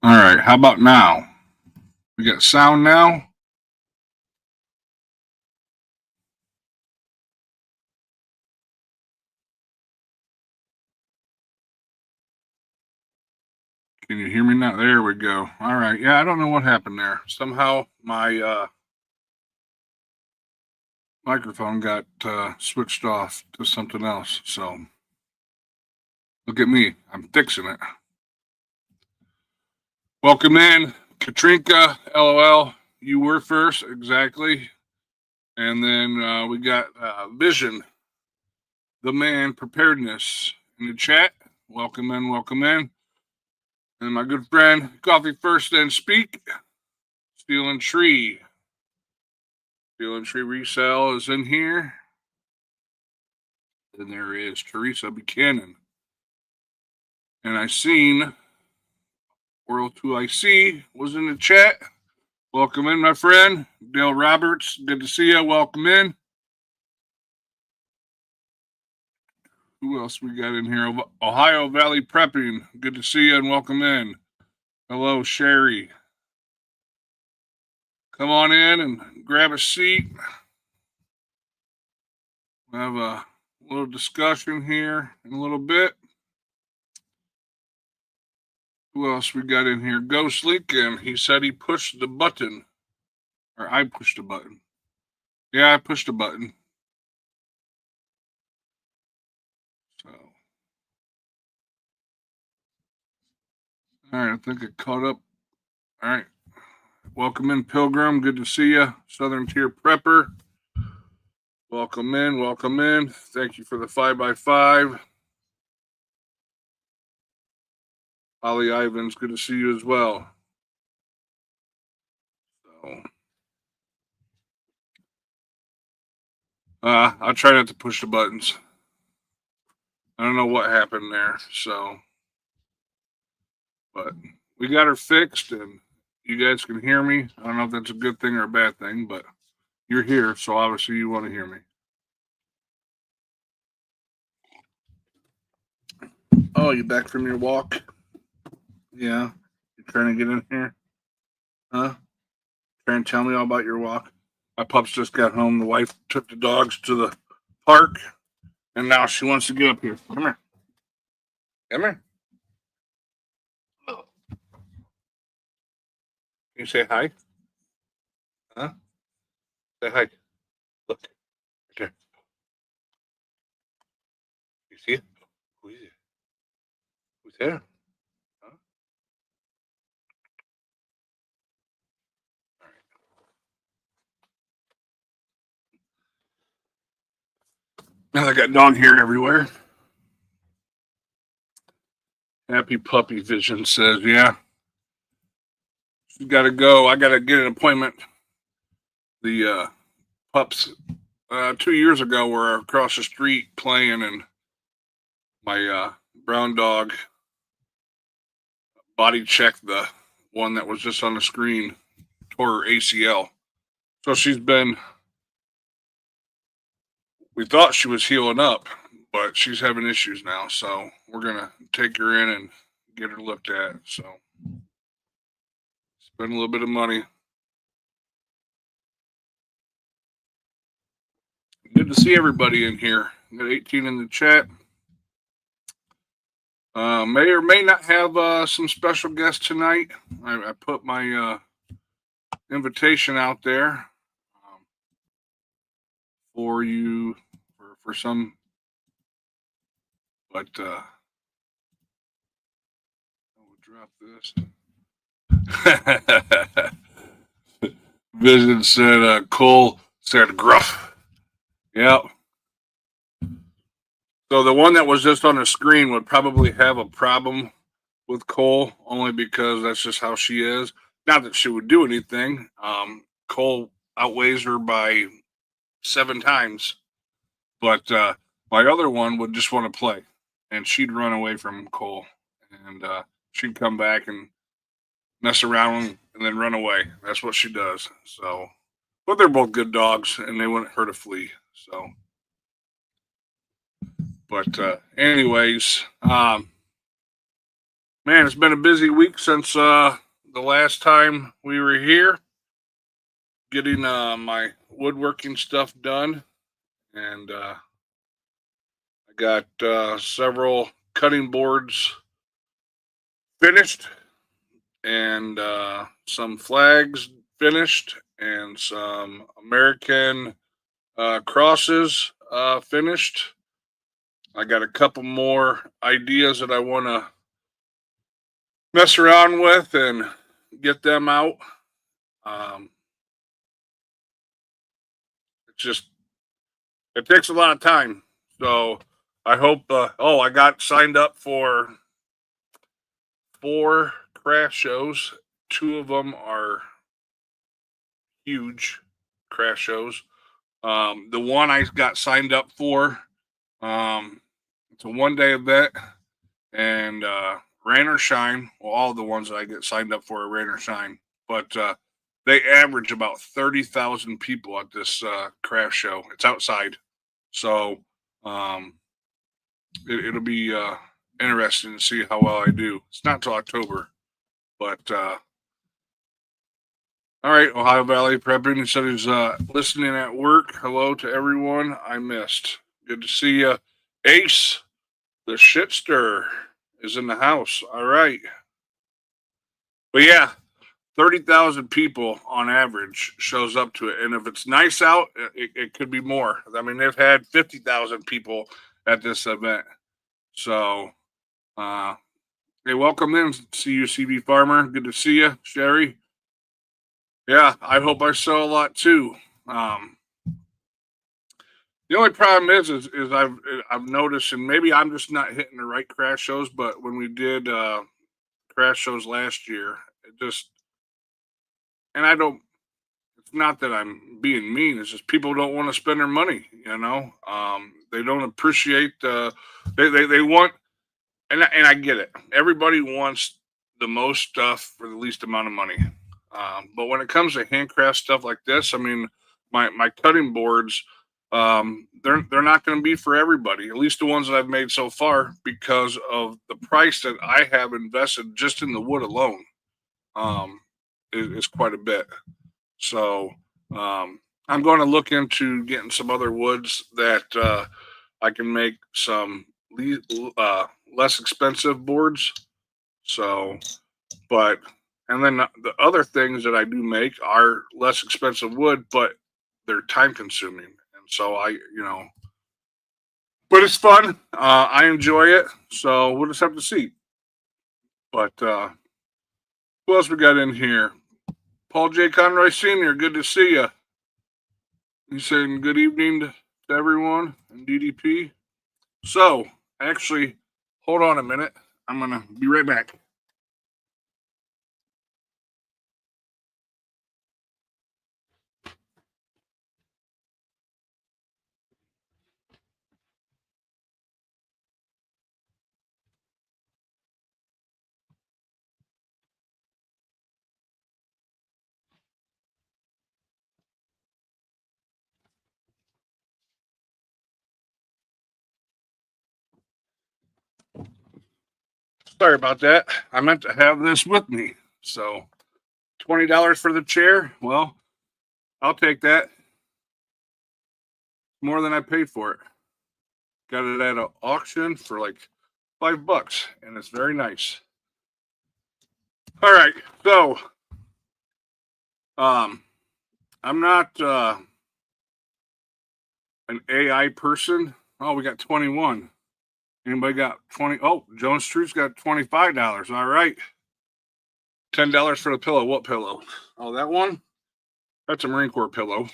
All right, how about now? We got sound now? Can you hear me now? There we go. All right. Yeah, I don't know what happened there. Somehow my microphone got switched off to something else. So look at me. I'm fixing it. Welcome in, Katrinka, LOL. You were first, exactly. And then we got Vision, the man, preparedness in the chat. Welcome in, welcome in. And my good friend, Coffee First and Speak, Steel and Tree. Steel and Tree Resale is in here. And there is Teresa Buchanan. And I seen World 2IC was in the chat. Welcome in, my friend. Dale Roberts, good to see you. Welcome in. Who else we got in here? Ohio Valley Prepping. Good to see you and welcome in. Hello, Sherry. Come on in and grab a seat. We'll have a little discussion here in a little bit. Who else we got in here? Ghost Lincoln. He said he pushed the button. Or I pushed the button. Yeah, I pushed the button. So. All right, I think it caught up. All right. Welcome in, Pilgrim. Good to see you. Southern Tier Prepper. Welcome in. Welcome in. Thank you for the 5x5. Holly Ivans, good to see you as well. So, I'll try not to push the buttons. I don't know what happened there. So, but we got her fixed and you guys can hear me. I don't know if that's a good thing or a bad thing, but you're here. So obviously you want to hear me. Oh, you back from your walk? Yeah. You trying to get in here? Huh? Trying to tell me all about your walk? My pups just got home. The wife took the dogs to the park, and now she wants to get up here. Come here. Come here. Can you say hi? Huh? Say hi. Look. Right there. You see it? Who is it? Who's there? Huh? All right. Now I got dog hair everywhere. Happy Puppy Vision says, yeah. She's got to go. I got to get an appointment. The pups 2 years ago were across the street playing, and my brown dog body checked the one that was just on the screen, tore her ACL. So she's been, we thought she was healing up, but she's having issues now. So we're going to take her in and get her looked at. So spend a little bit of money. Good to see everybody in here. Got 18 in the chat. May or may not have some special guests tonight. I put my invitation out there for you for some, but I will drop this. Vision said Cole said gruff. Yep. So the one that was just on the screen would probably have a problem with Cole, only because that's just how she is. Not that she would do anything. Cole outweighs her by 7 times, but my other one would just want to play, and she'd run away from Cole, and she'd come back and mess around and then run away. That's what she does. So, but they're both good dogs, and they wouldn't hurt a flea. So. But anyways, Man, it's been a busy week since the last time we were here, getting my woodworking stuff done, and I got several cutting boards finished, and some flags finished, and some American crosses finished. I got a couple more ideas that I want to mess around with and get them out. Um, it's just it takes a lot of time. So I hope. I got signed up for 4 craft shows. 2 of them are huge craft shows. The one I got signed up for, it's a 1-day event, and rain or shine. Well, all the ones that I get signed up for are rain or shine, but they average about 30,000 people at this craft show. It's outside, so um, it'll be interesting to see how well I do. It's not till October, but all right. Ohio Valley Prepping. He said he's listening at work. Hello to everyone I missed. Good to see you. Ace, the shitster, is in the house. All right. But yeah, 30,000 people on average shows up to it. And if it's nice out, it could be more. I mean, they've had 50,000 people at this event. So, hey, welcome in. See you, CB Farmer. Good to see you, Sherry. Yeah, I hope I sell a lot too. Um, the only problem is I've noticed, and maybe I'm just not hitting the right crash shows. But when we did crash shows last year, it just and I don't. It's not that I'm being mean. It's just people don't want to spend their money. They don't appreciate. They want, and I get it. Everybody wants the most stuff for the least amount of money. But when it comes to handcraft stuff like this, I mean, my cutting boards, they're not going to be for everybody. At least the ones that I've made so far, because of the price that I have invested just in the wood alone, is quite a bit. So I'm going to look into getting some other woods that I can make some less expensive boards. So, but and then the other things that I do make are less expensive wood, but they're time consuming. And so but it's fun. I enjoy it. So we'll just have to see. But who else we got in here? Paul J. Conroy Sr., good to see you. He's saying good evening to everyone in DDP. So, actually, hold on a minute. I'm going to be right back. Sorry about that. I meant to have this with me. So, $20 for the chair. Well, I'll take that. More than I paid for it. Got it at an auction for like $5, and it's very nice. All right, so I'm not an AI person. Oh, we got 21. Anybody got 20? Oh, Jones Struth's got $25. All right. $10 for the pillow. What pillow? Oh, that one? That's a Marine Corps pillow.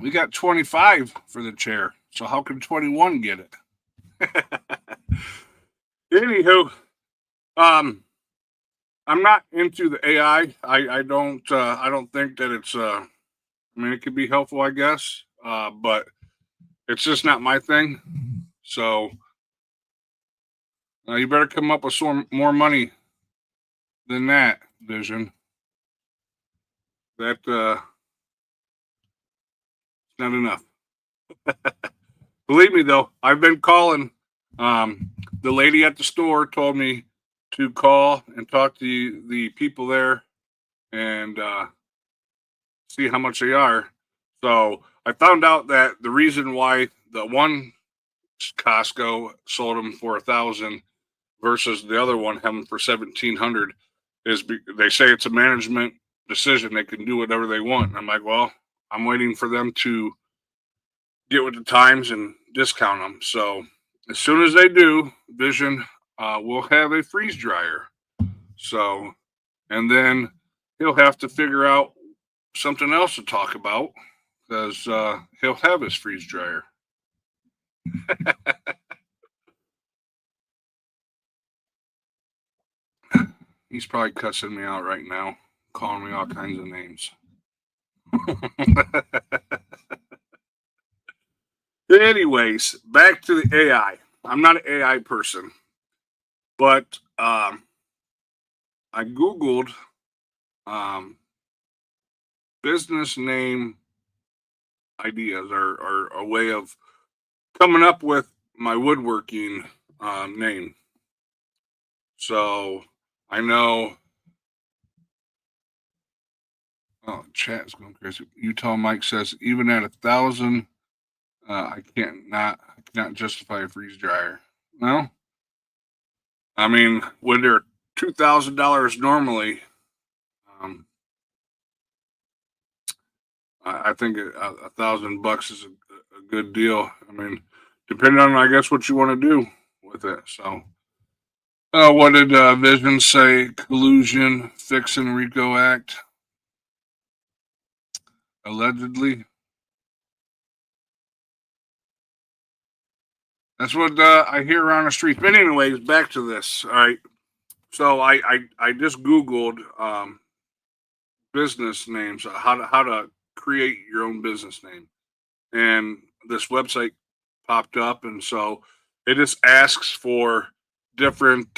We got 25 for the chair. So how can 21 get it? Anywho, um, I'm not into the AI. I don't think that it's I mean it could be helpful, I guess. But it's just not my thing. So you better come up with some more money than that, Vision. That not enough. Believe me, though, I've been calling. The lady at the store told me to call and talk to the people there and see how much they are. So I found out that the reason why the one Costco sold them for 1,000 versus the other one having for 1,700 is they say it's a management decision. They can do whatever they want. And I'm like, well, I'm waiting for them to get with the times and discount them. So as soon as they do, Vision will have a freeze dryer. So, and then he'll have to figure out something else to talk about because he'll have his freeze dryer. He's probably cussing me out right now, calling me all kinds of names. Anyways, back to the AI. I'm not an AI person, but I Googled um, business name ideas or a way of coming up with my woodworking name. So I know. Oh, chat's going crazy. Utah Mike says even at 1,000, I cannot justify a freeze dryer. Well, I mean, when they're $2,000 normally, um, I think $1,000 is a good deal. I mean, depending on I guess what you want to do with it. So, what did Vision say? Collusion, fixing RICO Act, allegedly. That's what I hear around the streets. But anyways, back to this. All right. So I just Googled business names, how to create your own business name, and this website popped up, and so it just asks for different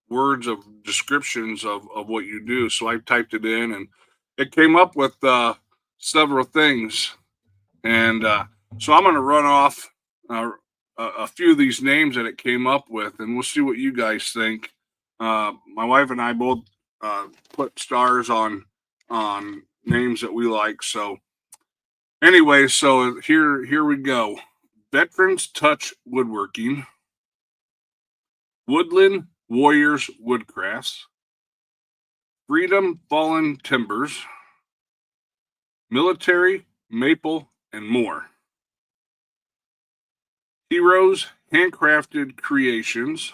words of descriptions of what you do. So I typed it in, and it came up with several things, and so I'm going to run off a few of these names that it came up with, and we'll see what you guys think. My wife and I both put stars on names that we like. So anyway, so here we go. Veterans Touch Woodworking, Woodland Warriors Woodcrafts, Freedom Fallen Timbers, Military Maple, and more. Heroes Handcrafted Creations,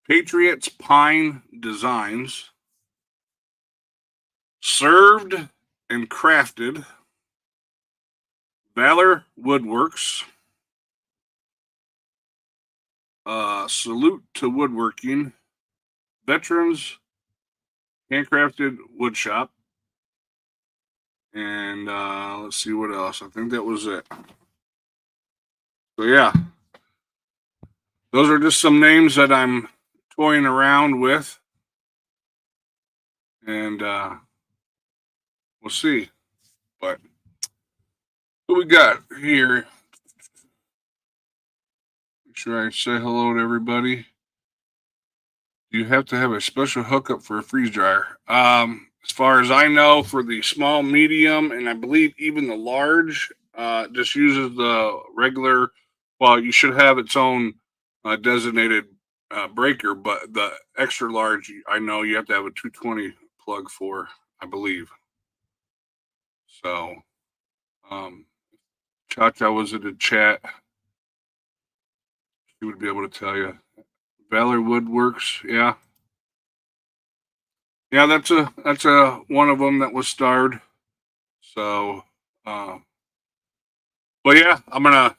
Patriots Pine Designs, Served and Crafted, Valor Woodworks, Salute to Woodworking, Veterans Handcrafted Woodshop, and let's see what else. I think that was it. So yeah, those are just some names that I'm toying around with, and we'll see. But what we got here? Make sure I say hello to everybody. You have to have a special hookup for a freeze dryer. As far as I know, for the small, medium, and I believe even the large, just uses the regular. Well, you should have its own designated breaker, but the extra large, I know you have to have a 220 plug for, I believe. So, um, Cha Cha was in the chat. She would be able to tell you. Valor Woodworks, yeah, yeah. That's a one of them that was starred. So, uh, but yeah, I'm gonna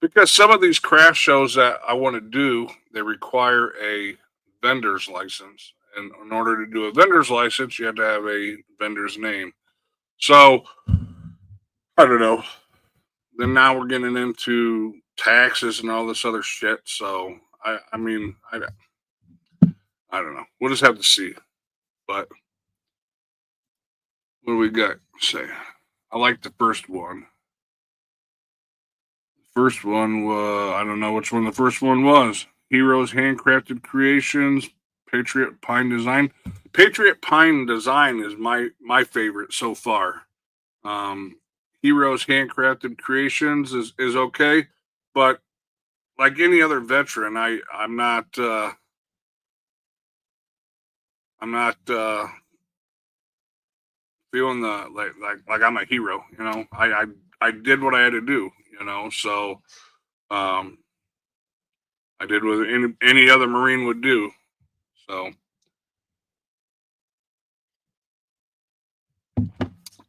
because some of these craft shows that I want to do, they require a vendor's license, and in order to do a vendor's license, you have to have a vendor's name. So I don't know. Then now we're getting into taxes and all this other shit. So I mean, I don't know. We'll just have to see. But what do we got? Say, I like the first one. first one was, I don't know which one the first one was. Heroes Handcrafted Creations, Patriot Pine Design. Patriot Pine Design is my favorite so far. Heroes Handcrafted Creations is okay, but like any other veteran, I'm not feeling the like I'm a hero. You know, I did what I had to do. You know, so I did what any other Marine would do. So.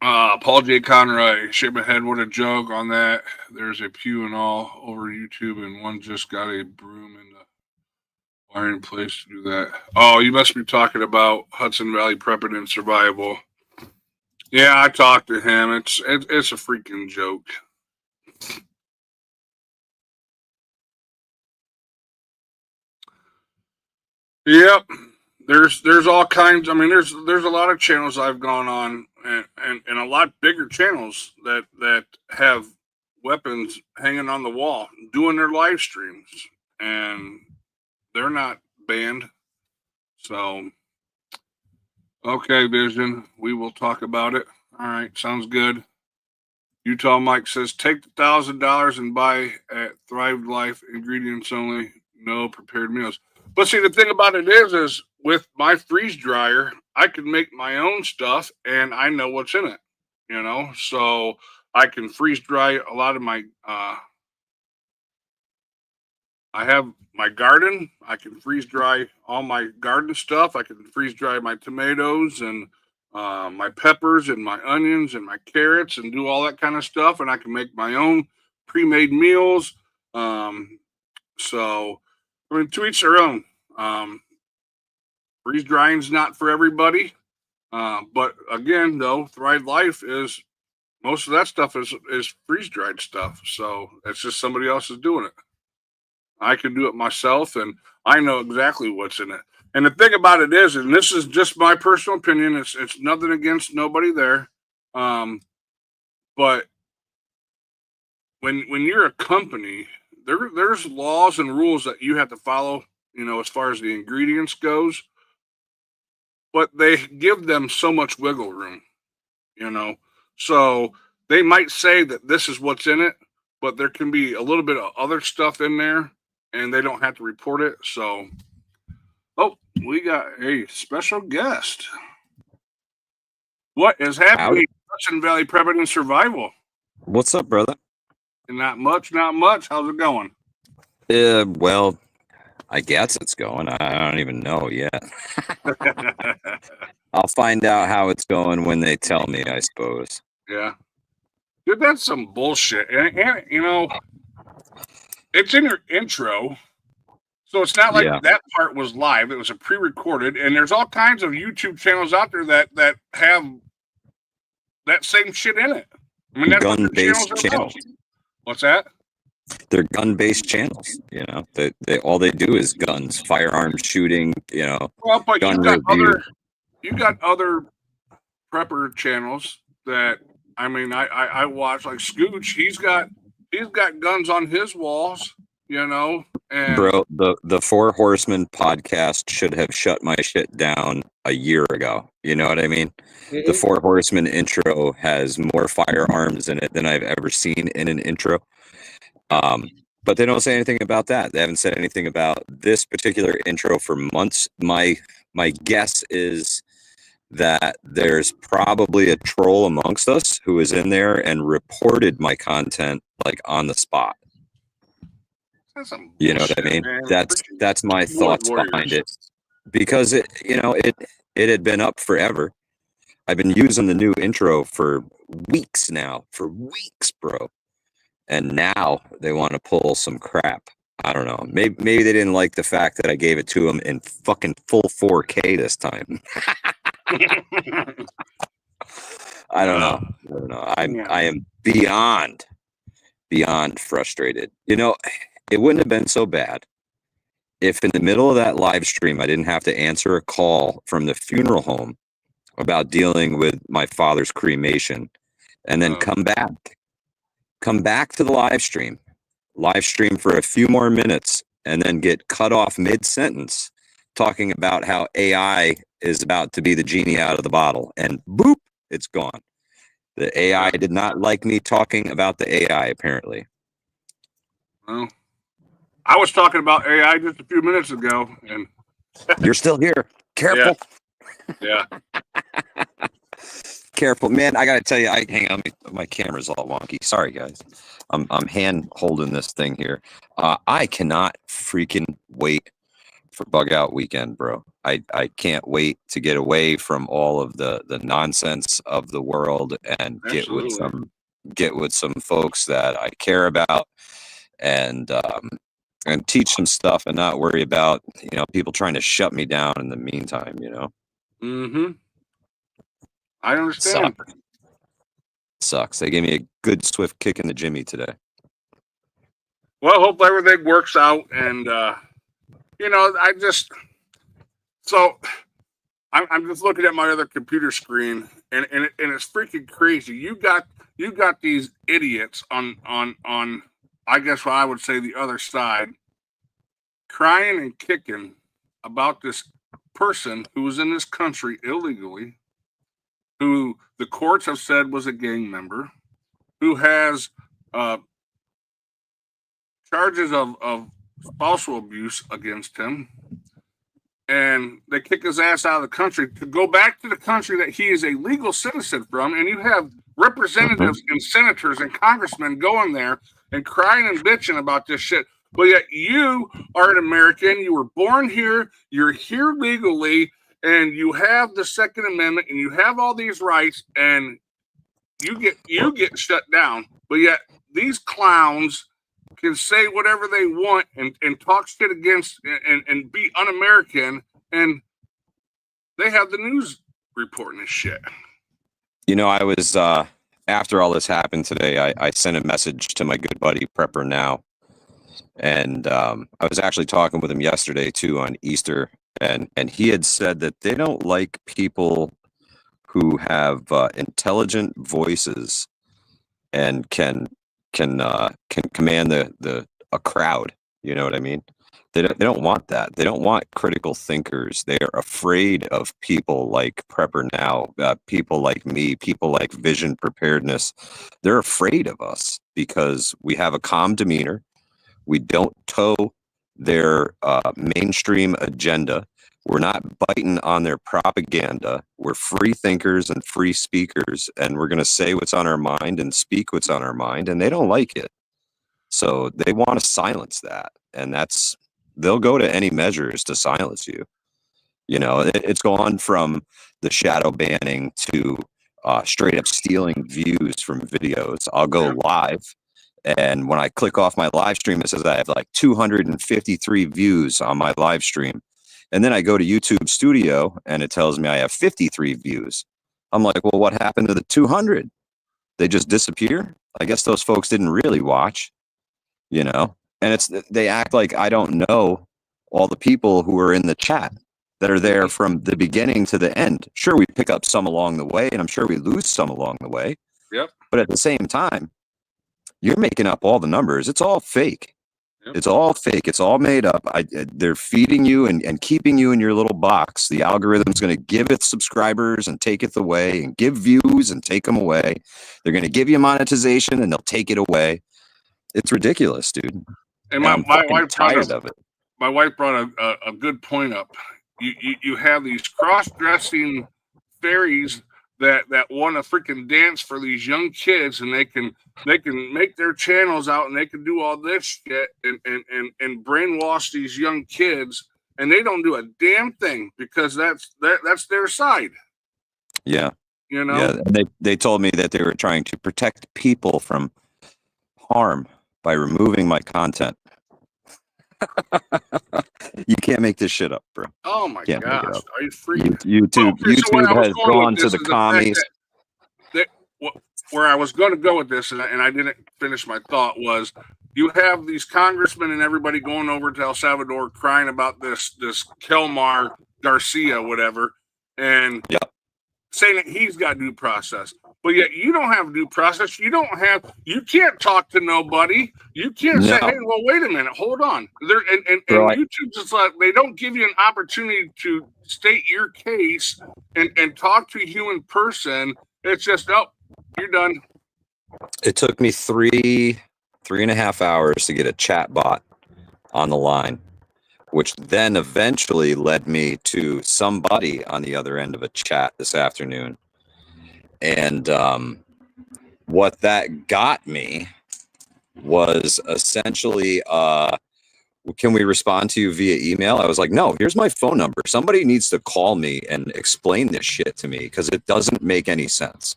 Paul J. Conroy, shake my head. What a joke on that. There's a pew and all over YouTube, and one just got a broom in the wiring place to do that. Oh, you must be talking about Hudson Valley Prepping and Survival. Yeah, I talked to him. It's a freaking joke. Yep. There's all kinds. I mean, there's a lot of channels I've gone on, and a lot bigger channels that have weapons hanging on the wall doing their live streams, and they're not banned. So, okay, Vision, we will talk about it. All right, sounds good. Utah Mike says, take the $1,000 and buy at Thrive Life ingredients only, no prepared meals. But see, the thing about it is with my freeze dryer, I can make my own stuff and I know what's in it, you know? So I can freeze dry a lot of my, I have my garden. I can freeze dry all my garden stuff. I can freeze dry my tomatoes and my peppers and my onions and my carrots and do all that kind of stuff. And I can make my own pre-made meals. So, I mean, to each their own. Freeze drying's not for everybody. But again, though, Thrive Life is most of that stuff is freeze dried stuff. So it's just somebody else is doing it. I can do it myself, and I know exactly what's in it. And the thing about it is, and this is just my personal opinion, it's nothing against nobody there, but when you're a company, there's laws and rules that you have to follow, you know, as far as the ingredients goes. But they give them so much wiggle room, you know. So they might say that this is what's in it, but there can be a little bit of other stuff in there and they don't have to report it. So, oh, we got a special guest. What is happening? Hudson Valley Prepping and Survival. What's up, brother? Not much, not much. How's it going? Well, I guess it's going. I don't even know yet. I'll find out how it's going when they tell me, I suppose. Yeah. Dude, that's some bullshit. And you know, it's in your intro. So it's not like that part was live. It was a pre-recorded. And there's all kinds of YouTube channels out there that have that same shit in it. I mean, that's gun-based channels. What's that? They're gun-based channels. You know, they all they do is guns, firearms shooting. You know, well, but you got other prepper channels that I mean, I watch, like Scooch. He's got guns on his walls. You know, and bro, the Four Horsemen podcast should have shut my shit down a year ago. You know what I mean? Mm-hmm. The Four Horsemen intro has more firearms in it than I've ever seen in an intro. But they don't say anything about that. They haven't said anything about this particular intro for months. My guess is that there's probably a troll amongst us who is in there and reported my content like on the spot. You know what I mean? Man. That's my thoughts behind it, because it had been up forever. I've been using the new intro for weeks now, bro. And now they want to pull some crap. I don't know. Maybe they didn't like the fact that I gave it to them in fucking full 4K this time. I don't know. I am beyond frustrated. You know, it wouldn't have been so bad if in the middle of that live stream I didn't have to answer a call from the funeral home about dealing with my father's cremation and then come back to the live stream live stream for a few more minutes, and then get cut off mid-sentence talking about how AI is about to be the genie out of the bottle, and boop, it's gone. The AI did not like me talking about the AI, apparently. Well, I was talking about AI just a few minutes ago, and you're still here. Careful. Yeah. Careful, man. I gotta tell you, hang on, my camera's all wonky. Sorry, guys. I'm hand holding this thing here. I cannot freaking wait for Bug Out Weekend, bro. I can't wait to get away from all of the nonsense of the world and Absolutely. get with some folks that I care about, and teach some stuff and not worry about, people trying to shut me down in the meantime, Mm-hmm. I understand. Sucks. They gave me a good swift kick in the jimmy today. Well, hope everything works out, and I'm just looking at my other computer screen, and it's freaking crazy. You got these idiots on I guess what I would say the other side, crying and kicking about this person who was in this country illegally, who the courts have said was a gang member, who has charges of spousal abuse against him, and they kick his ass out of the country to go back to the country that he is a legal citizen from, and you have representatives and senators and congressmen going there and crying and bitching about this shit. But yet you are an American, you were born here, you're here legally, and you have the Second Amendment, and you have all these rights, and you get shut down. But yet these clowns can say whatever they want and talk shit against and be un-American, and they have the news reporting this shit. I was after all this happened today, I sent a message to my good buddy Prepper Now, and I was actually talking with him yesterday too on Easter, and he had said that they don't like people who have intelligent voices and can command a crowd. You know what I mean? They don't want that. They don't want critical thinkers. They are afraid of people like Prepper Now, people like me, people like Vision Preparedness. They're afraid of us because we have a calm demeanor. We don't toe their mainstream agenda. We're not biting on their propaganda. We're free thinkers and free speakers, and we're going to say what's on our mind and speak what's on our mind, and they don't like it. So they want to silence that, and they'll go to any measures to silence you. It's gone from the shadow banning to straight up stealing views from videos. I'll go live, and when I click off my live stream, it says I have like 253 views on my live stream. And then I go to YouTube Studio and it tells me I have 53 views. I'm like, well, what happened to the 200? They just disappear? I guess those folks didn't really watch, and they act like I don't know all the people who are in the chat that are there from the beginning to the end. Sure, we pick up some along the way, and I'm sure we lose some along the way. Yep. But at the same time, you're making up all the numbers. It's all fake. Yep. It's all fake. It's all made up. They're feeding you and keeping you in your little box. The algorithm's going to give it subscribers and take it away, and give views and take them away. They're going to give you monetization and they'll take it away. It's ridiculous, dude. And my wife tired of it. My wife brought a good point up. You have these cross-dressing fairies that want to freaking dance for these young kids, and they can make their channels out, and they can do all this shit and brainwash these young kids, and they don't do a damn thing because that's their side. Yeah. Yeah, they told me that they were trying to protect people from harm by removing my content. You can't make this shit up, bro. Oh my gosh, are you freaking? YouTube has gone to the commies. Where I was going to go with this, and I didn't finish my thought, was you have these congressmen and everybody going over to El Salvador crying about this Kelmar Garcia, whatever, and saying that he's got due process. but yet you don't have due process. You can't talk to nobody. You can't say, hey, well, wait a minute, hold on. And YouTube just like they don't give you an opportunity to state your case and talk to a human person. It's just, oh, you're done. It took me 3.5 hours to get a chat bot on the line, which then eventually led me to somebody on the other end of a chat this afternoon. And what that got me was essentially, can we respond to you via email? I was like, no, here's my phone number. Somebody needs to call me and explain this shit to me because it doesn't make any sense.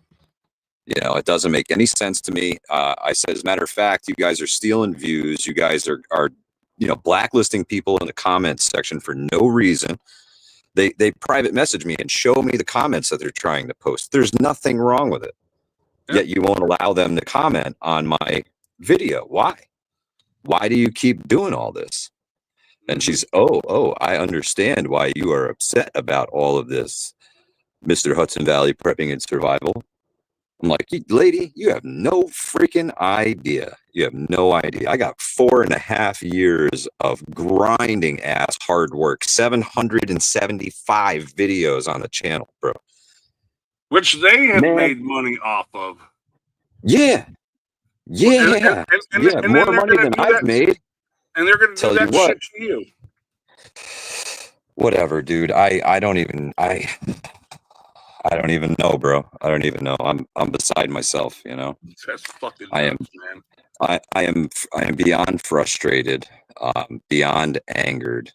You know, it doesn't make any sense to me. I said, as a matter of fact, you guys are stealing views. You guys are blacklisting people in the comments section for no reason. They private message me and show me the comments that they're trying to post. There's nothing wrong with it. Yeah. Yet you won't allow them to comment on my video. Why? Why do you keep doing all this? And she's, oh, I understand why you are upset about all of this, Mr. Hudson Valley Prepping and Survival. I'm like, lady, you have no freaking idea. You have no idea. I got 4.5 years of grinding ass hard work, 775 videos on the channel, bro. Which they have made money off of. Yeah. Yeah. And more money than I've made. And they're going to do that shit to you. Whatever, dude. I don't even know, bro. I don't even know. I'm beside myself, you know. That's fucking nuts, man. I am beyond frustrated, beyond angered.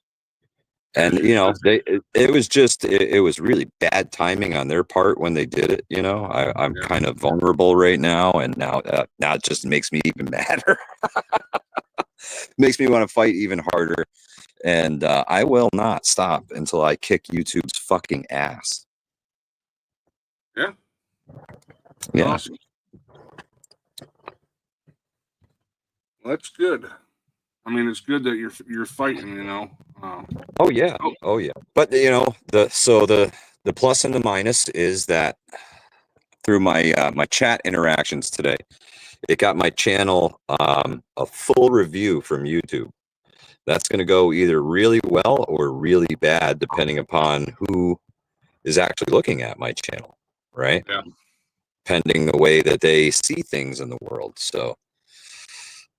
And you know, it was really bad timing on their part when they did it, you know. I'm kind of vulnerable right now, and now it just makes me even madder. Makes me want to fight even harder. And I will not stop until I kick YouTube's fucking ass. Yeah. Awesome. Well, that's good. I mean, it's good that you're fighting, you know. Oh yeah. But you know, the plus and the minus is that through my my chat interactions today, it got my channel a full review from YouTube. That's going to go either really well or really bad, depending upon who is actually looking at my channel, right? Yeah. Pending the way that they see things in the world. So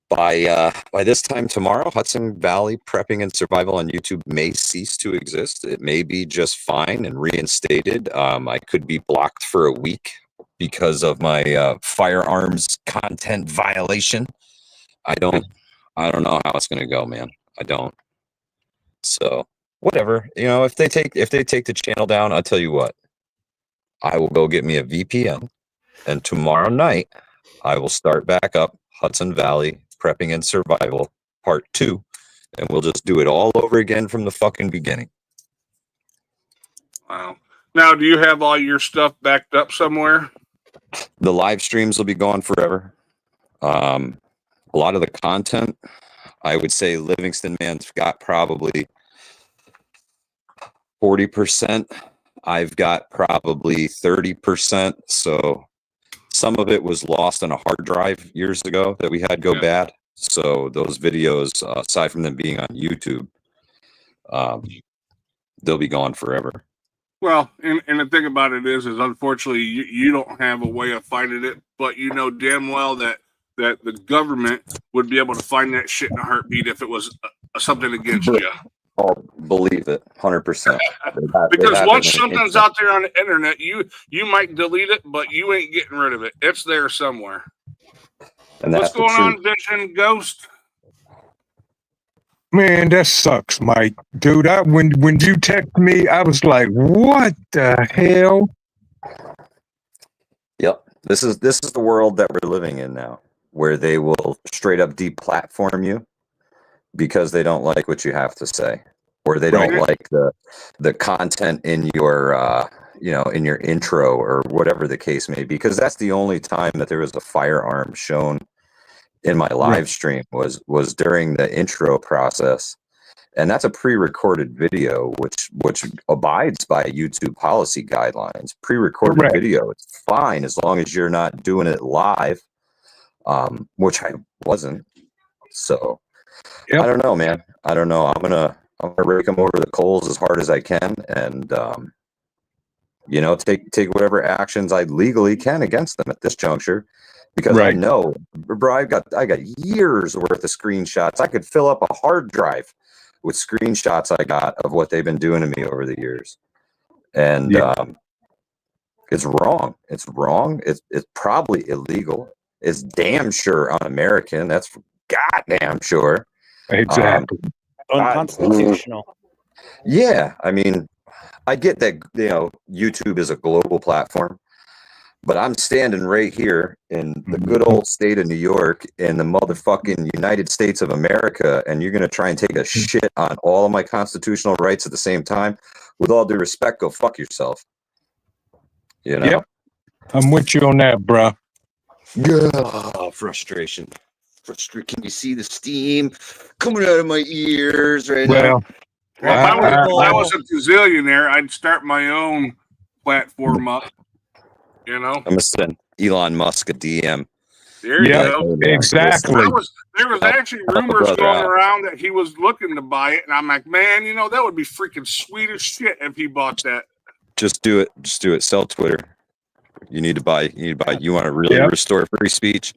by this time tomorrow, Hudson Valley Prepping and Survival on YouTube may cease to exist. It may be just fine and reinstated. I could be blocked for a week because of my firearms content violation. I don't know how it's going to go, man. I don't. So whatever, you know, if they take the channel down, I'll tell you what, I will go get me a VPN, and tomorrow night I will start back up Hudson Valley Prepping and Survival Part 2, and we'll just do it all over again from the fucking beginning. Wow. Now, do you have all your stuff backed up somewhere? The live streams will be gone forever. A lot of the content, I would say Livingston Man's got probably 40%. I've got probably 30%. So some of it was lost on a hard drive years ago that we had go bad. So those videos, aside from them being on YouTube, they'll be gone forever. Well, and the thing about it is unfortunately you don't have a way of fighting it, but you know damn well that the government would be able to find that shit in a heartbeat if it was something against you. I'll believe it 100%. Because once something's out there on the internet, you might delete it, but you ain't getting rid of it. It's there somewhere. And what's going on, Vision Ghost? Man, that sucks, Mike. Dude, when you text me, I was like, what the hell? Yep. This is the world that we're living in now, where they will straight up deplatform you because they don't like what you have to say, or they don't like the content in your in your intro or whatever the case may be. Because that's the only time that there was a firearm shown in my live stream was during the intro process, And that's a pre-recorded video, which abides by YouTube policy guidelines. Pre-recorded Correct. video, it's fine as long as you're not doing it live, which I wasn't. So Yep. I don't know, man. I don't know. I'm gonna rake them over the coals as hard as I can, and you know, take whatever actions I legally can against them at this juncture, because I Right. know, bro, I got years worth of screenshots. I could fill up a hard drive with screenshots I got of what they've been doing to me over the years, and Yeah. it's wrong. It's wrong. It's probably illegal. It's damn sure un-American. That's goddamn sure. Exactly. Unconstitutional. Yeah, I mean, I get that, you know, YouTube is a global platform, but I'm standing right here in the good old state of New York in the motherfucking United States of America, and you're going to try and take a shit on all of my constitutional rights at the same time. With all due respect, go fuck yourself. You know? Yep. I'm with you on that, bruh. Oh, frustration. Can you see the steam coming out of my ears right now? Well, Well, if I was a gazillionaire, I'd start my own platform up. You know, I'm gonna send Elon Musk a DM. there you Yeah. go. exactly. There was actually rumors brother going out. around that he was looking to buy it, and I'm like, man, you know, that would be freaking sweet as shit if he bought that. Just do it. Just do it. Sell Twitter. You need to buy. You want to really Yep. restore free speech?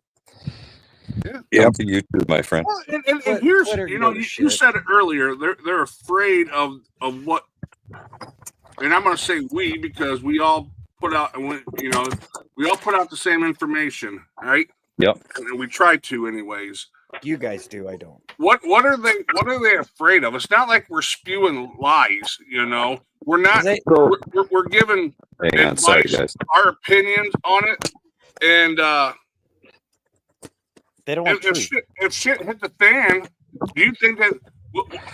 Yep. Come to YouTube, my friend. Well, and Twitter here's, can you know, go to you shit. said it earlier. They're afraid of what, and I'm going to say we, because we all put out, you know, we all put out the same information, right? Yep. And we try to, anyways. You guys do. I don't. What are they afraid of? It's not like we're spewing lies, you know. We're not. They- We're giving Hang on. Sorry, guys. our opinions on it, and They don't want if truth. shit hit the fan, do you think that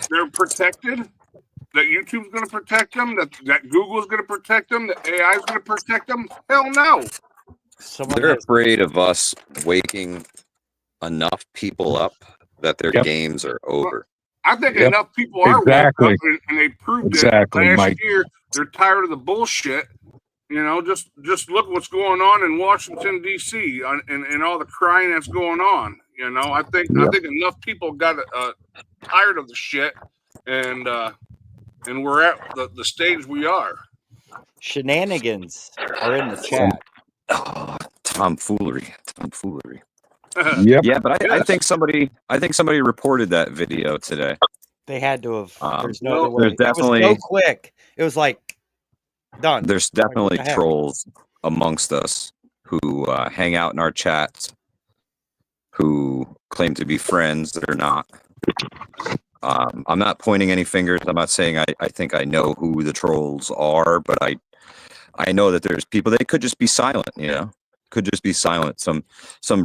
they're protected? That YouTube's going to protect them? That Google's going to protect them? That AI's going to protect them? Hell no. Someone They're has, afraid of us waking enough people up that their Yep. games are over. I think Yep. enough people are Exactly. woke up, and they proved Exactly, it last Mike. year. They're tired of the bullshit. You know, just look what's going on in Washington D.C. and all the crying that's going on. You know, I think enough people got tired of the shit, and we're at the stage we are. shenanigans are in the chat. Oh, tomfoolery. Yep. Yeah, but I Yes. think somebody reported that video today. They had to have. There's no well, other way. there's It was definitely- so quick. It was like done. There's definitely the heck? trolls amongst us who hang out in our chats, who claim to be friends that are not. I'm not pointing any fingers. I'm not saying I think I know who the trolls are, but I know that there's people. They could just be silent, you know. Could just be silent. Some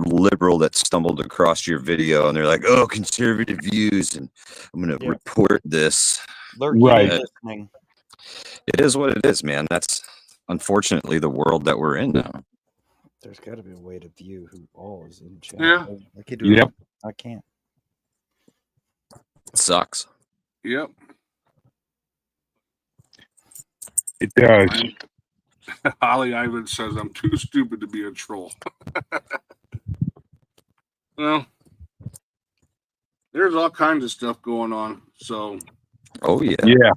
liberal that stumbled across your video and they're like, "Oh, conservative views," and I'm going to Yeah. report this. Lurking Right. and listening. It is what it is, man. That's unfortunately the world that we're in now. There's got to be a way to view who all is in chat. Yeah. I could do Yep. it. I can't. It sucks. Yep. It does. Holly Ivan says I'm too stupid to be a troll. Well, there's all kinds of stuff going on. So, Oh yeah. Yeah.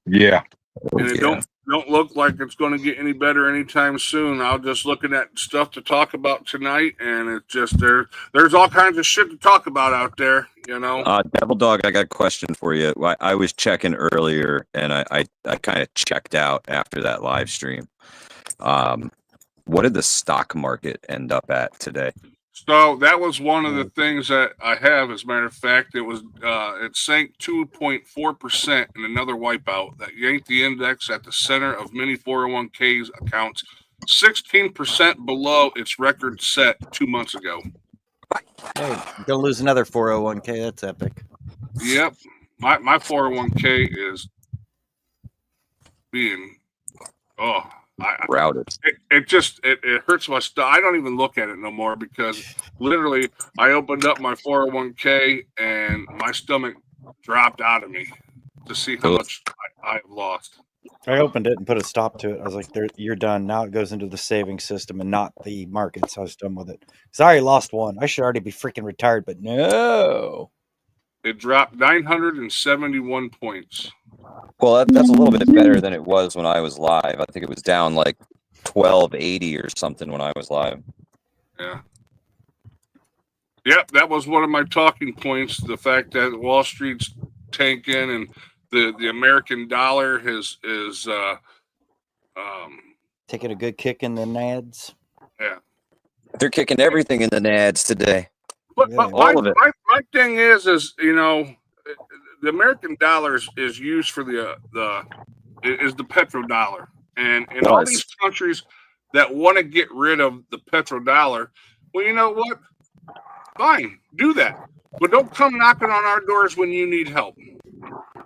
Yeah. Oh, and it yeah. don't look like it's going to get any better anytime soon. I'm just looking at stuff to talk about tonight, and it's just there's all kinds of shit to talk about out there. You know. Devil Dog, I got a question for you. I was checking earlier, and I kind of checked out after that live stream. What did the stock market end up at today? So that was one of the things that I have. As a matter of fact, it sank 2.4% in another wipeout that yanked the index at the center of many 401ks accounts 16% below its record set 2 months ago. Hey, gonna lose another 401k. That's epic. Yep, my 401k is being Routed. it hurts my stomach. I don't even look at it no more because literally I opened up my 401k and my stomach dropped out of me to see how much I've lost. I opened it and put a stop to it. I was like, "You're done." Now it goes into the savings system and not the markets. I was done with it because I already lost one. I should already be freaking retired, but no. It dropped 971 points. Well, that's a little bit better than it was when I was live. I think it was down like 1280 or something when I was live. Yeah. Yep, that was one of my talking points. The fact that Wall Street's tanking and the American dollar is Taking a good kick in the nads. yeah. They're kicking everything in the nads today. But, Yeah. but All of it. my thing is you know, the American dollar is used for the petrodollar, and in all these countries that want to get rid of the petrodollar, well, you know what? Fine, do that, but don't come knocking on our doors when you need help.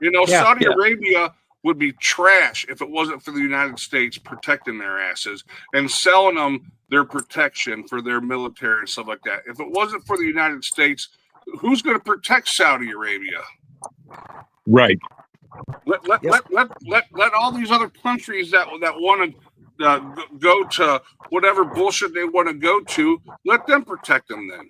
You know, Yeah. Saudi Arabia would be trash if it wasn't for the United States protecting their asses and selling them their protection for their military and stuff like that. If it wasn't for the United States, who's going to protect Saudi Arabia? Right. Let all these other countries that want to go to whatever bullshit they want to go to, let them protect them then.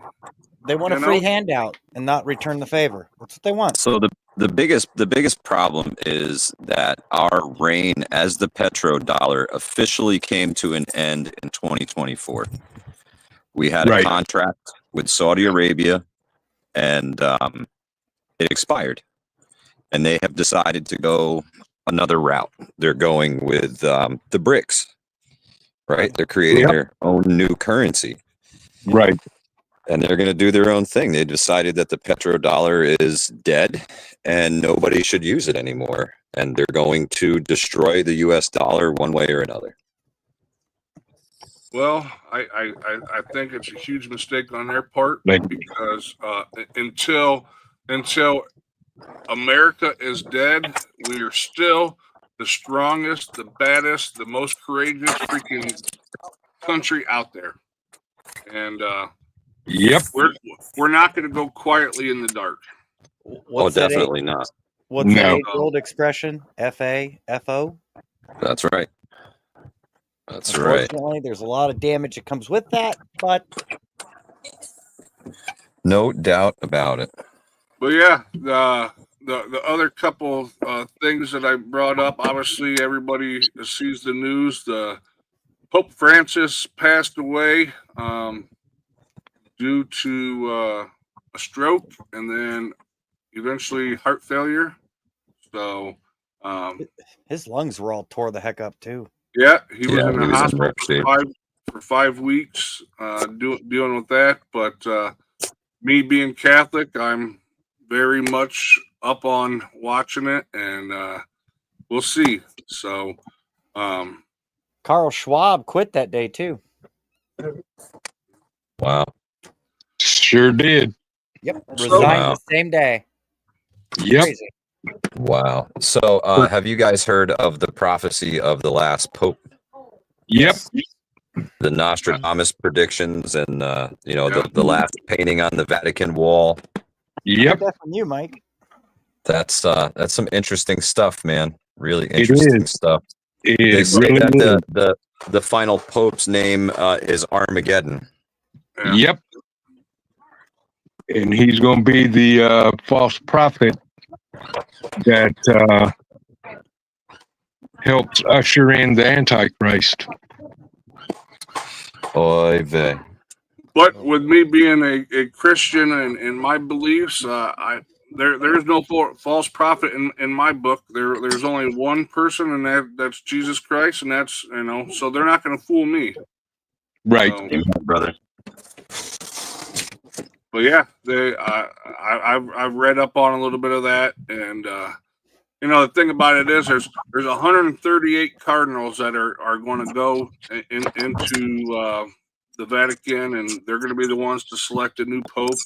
They want a free handout and not return the favor. That's what they want. So the biggest problem is that our reign as the petrodollar officially came to an end in 2024. We had a contract with Saudi Arabia, and it expired. And they have decided to go another route. They're going with the BRICS, right? They're creating their own new currency. Right. And they're going to do their own thing. They decided that the petrodollar is dead and nobody should use it anymore. And they're going to destroy the US dollar one way or another. Well, I think it's a huge mistake on their part because until America is dead, we are still the strongest, the baddest, the most courageous freaking country out there. And yep, we're not going to go quietly in the dark. What's definitely not. What's the age-old expression? FAFO? That's right. That's right. Unfortunately, there's a lot of damage that comes with that, but no doubt about it. But yeah, the other couple things that I brought up, obviously everybody sees the news. The Pope Francis passed away due to a stroke and then eventually heart failure. So his lungs were all tore the heck up too. Yeah, he was in the hospital for 5 weeks dealing with that. But me being Catholic, I'm very much up on watching it, and we'll see. So, Carl Schwab quit that day too. Wow. Sure did. Yep. Resigned the same day. Yep. Crazy. Wow. So have you guys heard of the prophecy of the last pope? Yep. The Nostradamus predictions and the last painting on the Vatican wall. Yep. That's from you, Mike. That's some interesting stuff, man. Really interesting stuff. They say really that the final pope's name is Armageddon. Yep. And he's going to be the false prophet that helps usher in the Antichrist. Oy vey. But with me being a Christian and my beliefs, there's no false prophet in my book. There's only one person, and that's Jesus Christ, and that's so they're not going to fool me. Right, brother. But yeah, I've read up on a little bit of that, and the thing about it is there's 138 cardinals that are going to go into the Vatican, and they're going to be the ones to select a new pope.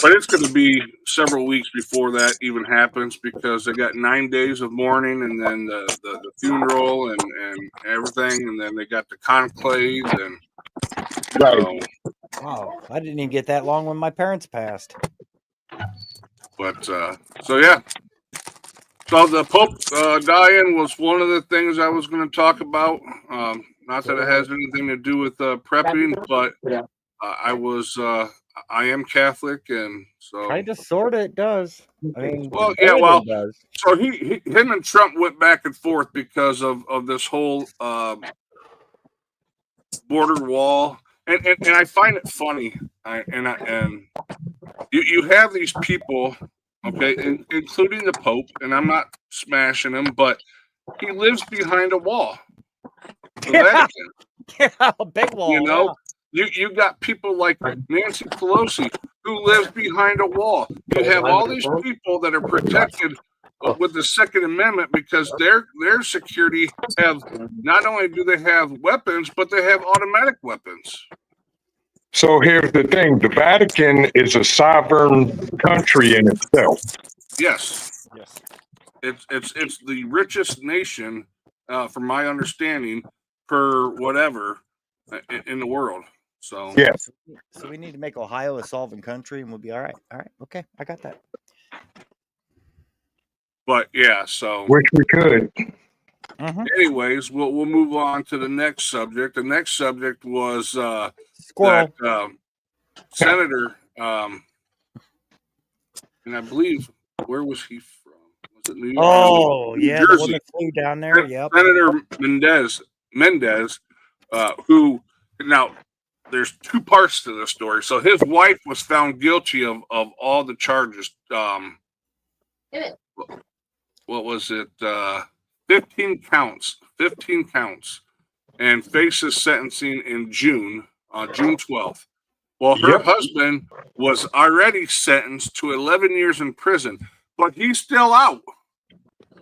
But it's going to be several weeks before that even happens because they got 9 days of mourning, and then the funeral and everything, and then they got the conclave and. Right. Wow, I didn't even get that long when my parents passed. But so yeah. So the Pope dying was one of the things I was going to talk about. Not that it has anything to do with prepping, but I am Catholic, and so Kind of, sort of, it does. I mean, well, yeah, everything well, does. so him and Trump went back and forth because of this whole border wall, and I find it funny, and you have these people, okay, including the Pope, and I'm not smashing him, but he lives behind a wall. The Yeah, Vatican, yeah, a big wall. you know, you got people like Nancy Pelosi who lives behind a wall. You have all these people that are protected with the Second Amendment because their security have not only do they have weapons, but they have automatic weapons. So here's the thing: the Vatican is a sovereign country in itself. Yes, Yes. it's the richest nation, from my understanding, per whatever in the world. So Yeah. So we need to make Ohio a sovereign country, and we'll be all right. All right. Okay, I got that. but yeah, so Wish we could. anyways, we'll move on to the next subject. The next subject was Squirrel. that senator, and I believe where was he from? Was it New York? Oh, New yeah, the one Jersey. that flew down there. Yep. Senator Mendez, who now there's two parts to this story. So his wife was found guilty of all the charges. What was it? 15 counts, and faces sentencing in June, on June 12th. Well, her Yep. husband was already sentenced to 11 years in prison, but he's still out.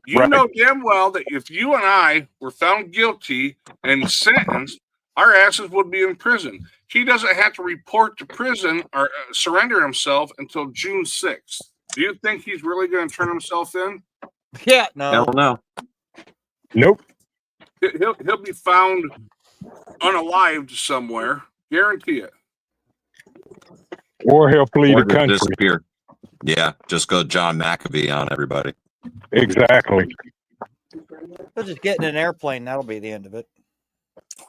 You Right. know damn well that if you and I were found guilty and sentenced, our asses would be in prison. He doesn't have to report to prison or surrender himself until June 6th. Do you think he's really going to turn himself in? Yeah. I No. don't know. Nope. He'll be found unalived somewhere. Guarantee it. Or he'll flee Or the just country. disappear. Yeah, just go John McAfee on everybody. Exactly. He'll just get in an airplane. That'll be the end of it.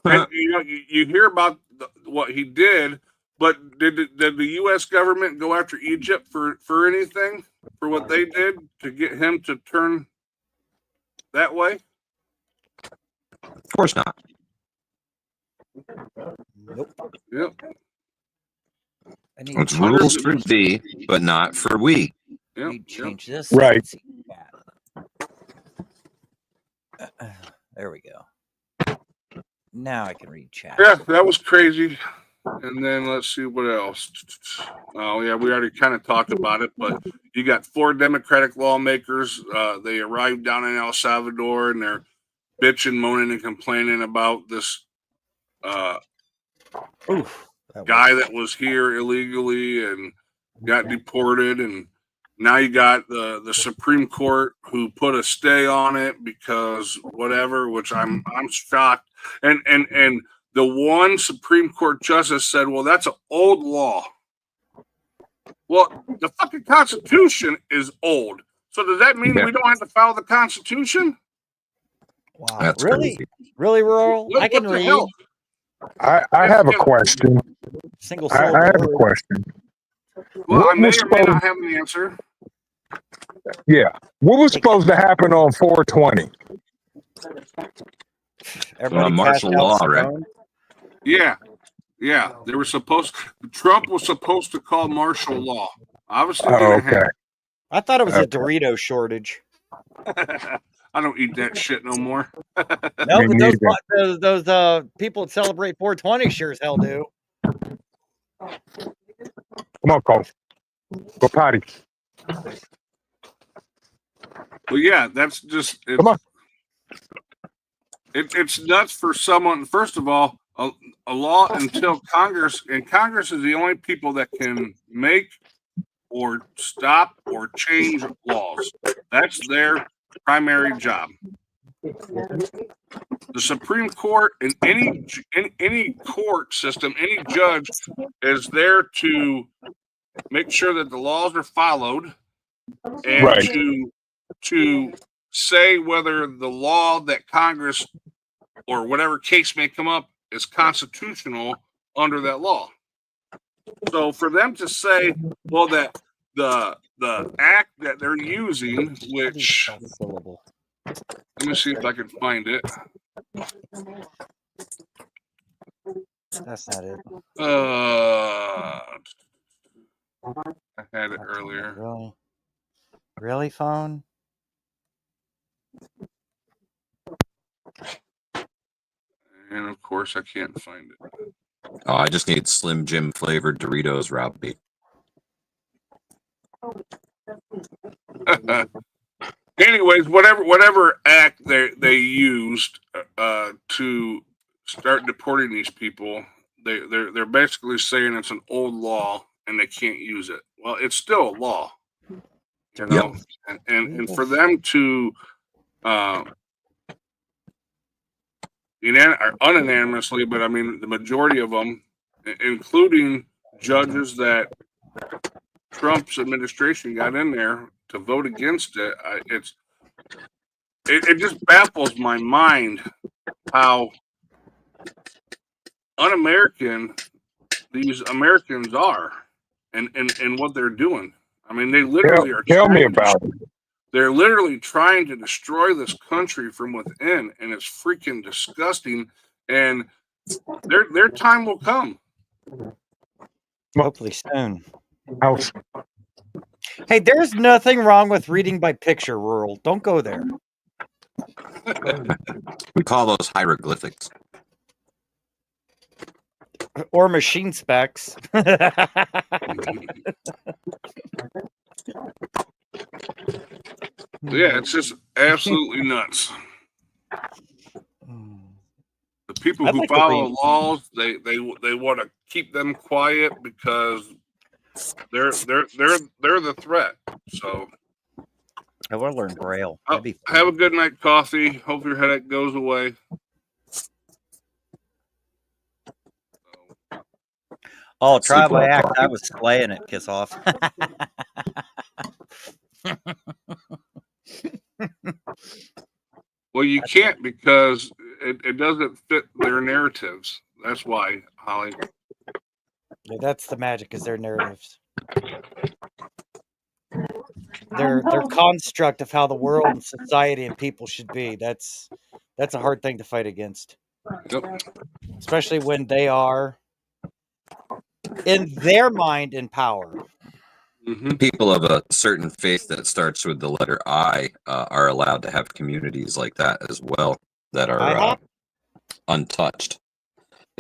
And you hear about what he did, but did the U.S. government go after Egypt for anything, for what they did to get him to turn that way? Of course not. Nope. Yep. I need It's to rules for thee, but not for we. Yep. change this. Right. Let's see. There we go. Now I can read chat. Yeah, that was crazy. And then let's see what else. Oh yeah, we already kind of talked about it, but you got 4 Democratic lawmakers. They arrived down in El Salvador, and they're bitching, moaning, and complaining about this Oof, that guy was- that was here illegally and got deported, and now you got the Supreme Court who put a stay on it because whatever, which I'm shocked. And the one Supreme Court justice said, well, that's an old law. Well, the fucking Constitution is old. So does that mean Yeah. we don't have to follow the Constitution? Wow. That's really? crazy. Really, rural? What- I can what the read. hell? I have a question. Single I syllable. have a word. question. Well, I What may was or may not supposed- have an answer. Yeah. What was supposed to happen on 420? Everybody martial passed out law, right? stoned. Yeah. They were Trump was supposed to call martial law. Obviously, Oh, didn't okay. I thought it was a Okay. Dorito shortage. happen. I don't eat that shit no more. No, Me but neither. those people that celebrate 420 sure as hell do. Come on, Cole. Go potty. But yeah, that's just Come on. It's nuts for someone. First of all, a law until Congress, and Congress is the only people that can make or stop or change laws. That's their primary job. The Supreme Court and any court system, any judge is there to make sure that the laws are followed and Right. to say whether the law that Congress or whatever case may come up is constitutional under that law. So for them to say, well, that the act that they're using, which Syllable. let me see if I can find it. That's not it. I had it earlier. Really? Really, phone? And of course, I can't find it. Oh, I just need Slim Jim flavored Doritos, Robbie. Anyways, whatever act they used to start deporting these people, they're basically saying it's an old law and they can't use it. Well, it's still a law, you know, and for them to unanimously, but I mean the majority of them, including judges that Trump's administration got in there to vote against it, it just baffles my mind how un-American these Americans are and what they're doing. I mean, they literally are. Tell me about it. They're literally trying to destroy this country from within, and it's freaking disgusting. And their time will come. Hopefully soon. House. Hey, there's nothing wrong with reading by picture, Rural. Don't go there. We call those hieroglyphics. Or machine specs. Yeah, it's just absolutely nuts. The people I'd who like to follow read- laws, they want to keep them quiet because they're the threat. So I want to learn Braille. oh, That'd be fun. have a good night, coffee. Hope your headache goes away. Oh, try Sleep my well, act. Coffee. I was slaying it. Piss off. Well, you can't because it doesn't fit their narratives. That's why, Holly. Yeah, that's the magic, is their narratives. Their construct of how the world and society and people should be. That's a hard thing to fight against. Yep. Especially when they are in their mind in power. Mm-hmm. People of a certain faith that starts with the letter I are allowed to have communities like that as well that are untouched.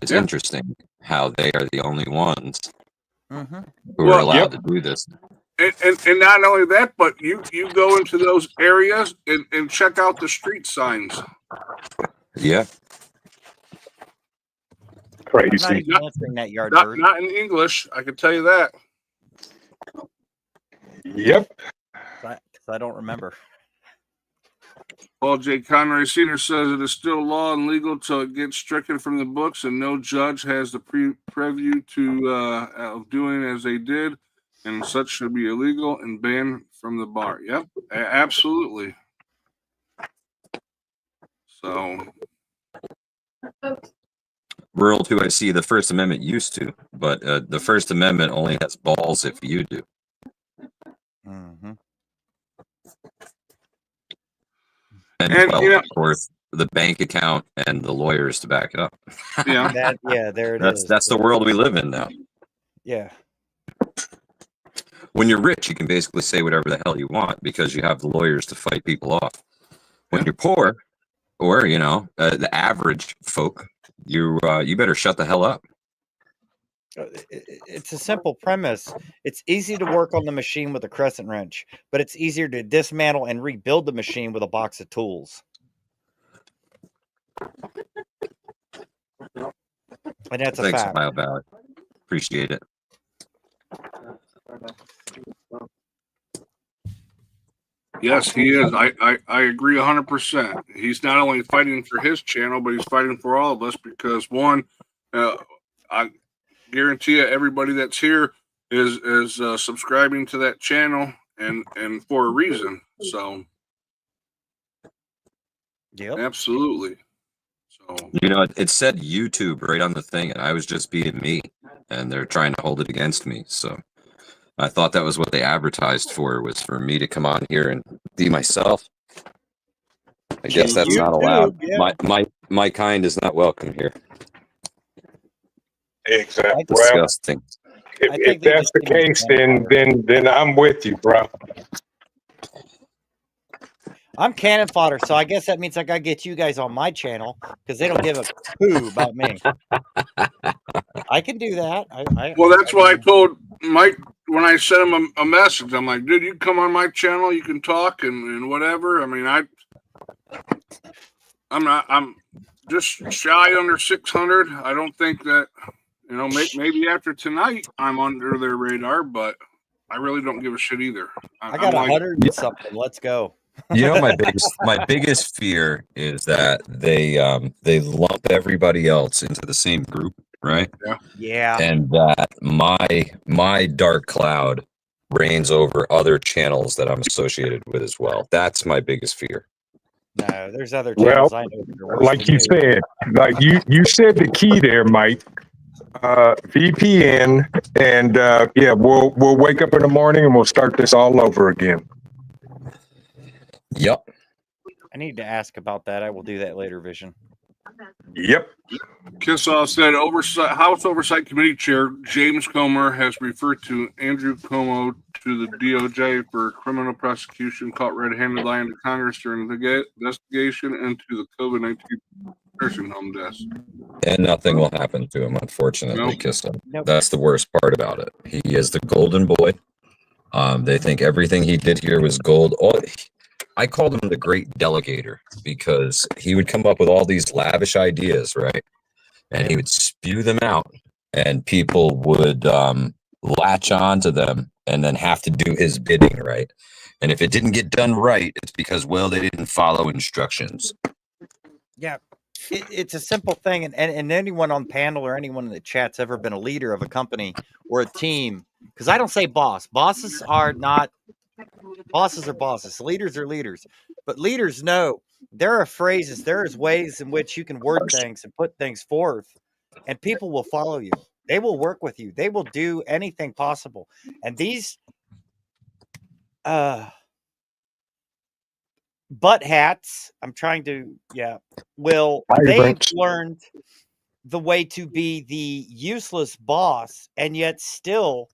It's Yeah. interesting how they are the only ones Mm-hmm. who Well, are allowed to do this. And not only that, but you go into those areas and check out the street signs. Yeah. I'm not Crazy. even answering that yard Not bird. not in English, I can tell you that. Yep. Because I don't remember. Paul J. Conroy Sr. says it is still law and legal till it gets stricken from the books, and no judge has the preview to of doing as they did, and such should be illegal and banned from the bar. Yep, absolutely. So, Rural 2, I see the First Amendment used to, but the First Amendment only has balls if you do. Mm-hmm. And, well, you know- of course, the bank account and the lawyers to back it up. yeah. There it is. That's the world we live in now. Yeah. When you're rich, you can basically say whatever the hell you want because you have the lawyers to fight people off. When you're poor, or the average folk, you better shut the hell up. It's a simple premise. It's easy to work on the machine with a crescent wrench, but it's easier to dismantle and rebuild the machine with a box of tools. And that's a Thanks, fact. Ohio Valley. Appreciate it. Yes, he is. I agree 100%. He's not only fighting for his channel, but he's fighting for all of us because one, I guarantee you, everybody that's here is subscribing to that channel, and for a reason. So Yep. absolutely. So You know, it said YouTube right on the thing, and I was just being me, and they're trying to hold it against me. So I thought that was what they advertised for, was for me to come on here and be myself. I guess that's not allowed. YouTube, yeah. My kind is not welcome here. Exactly. Well, Disgusting. if I think they that's just the give me case, cannon then I'm with you, bro. I'm cannon fodder, so I guess that means I gotta get you guys on my channel because they don't give a poo about me. I can do that. well, that's why I told Mike when I sent him a message. I'm like, dude, you come on my channel, you can talk and whatever. I mean, I'm just shy under 600. I don't think that, you know, maybe after tonight I'm under their radar, but I really don't give a shit either. I got I'm 100 and something. Let's go. You know, my biggest fear is that they lump everybody else into the same group, right? Yeah. And that my dark cloud reigns over other channels that I'm associated with as well. That's my biggest fear. No, there's other Well, channels I know that are worse Like than you said, like you said the key there, Mike. VPN, and yeah, we'll wake up in the morning and we'll start this all over again. Yep. I need to ask about that. I will do that later, Vision. Yep. Kissaw said, House Oversight Committee Chair James Comer has referred to Andrew Cuomo to the DOJ for criminal prosecution caught red-handed lying to Congress during the investigation into the COVID-19 nursing home deaths. And nothing will happen to him, unfortunately, Nope. Kissa. Nope. That's the worst part about it. He is the golden boy. They think everything he did here was gold. I called him the great delegator because he would come up with all these lavish ideas, right? And he would spew them out, and people would latch on to them and then have to do his bidding, right? And if it didn't get done right, it's because, well, they didn't follow instructions. Yeah. It's a simple thing. And anyone on panel or anyone in the chat's ever been a leader of a company or a team, because I don't say boss. Bosses are not bosses are bosses. Leaders are leaders. But leaders know there are phrases, there is ways in which you can word things and put things forth, and people will follow you. They will work with you. They will do anything possible. And these butt hats, I'm trying to, they've learned the way to be the useless boss and yet still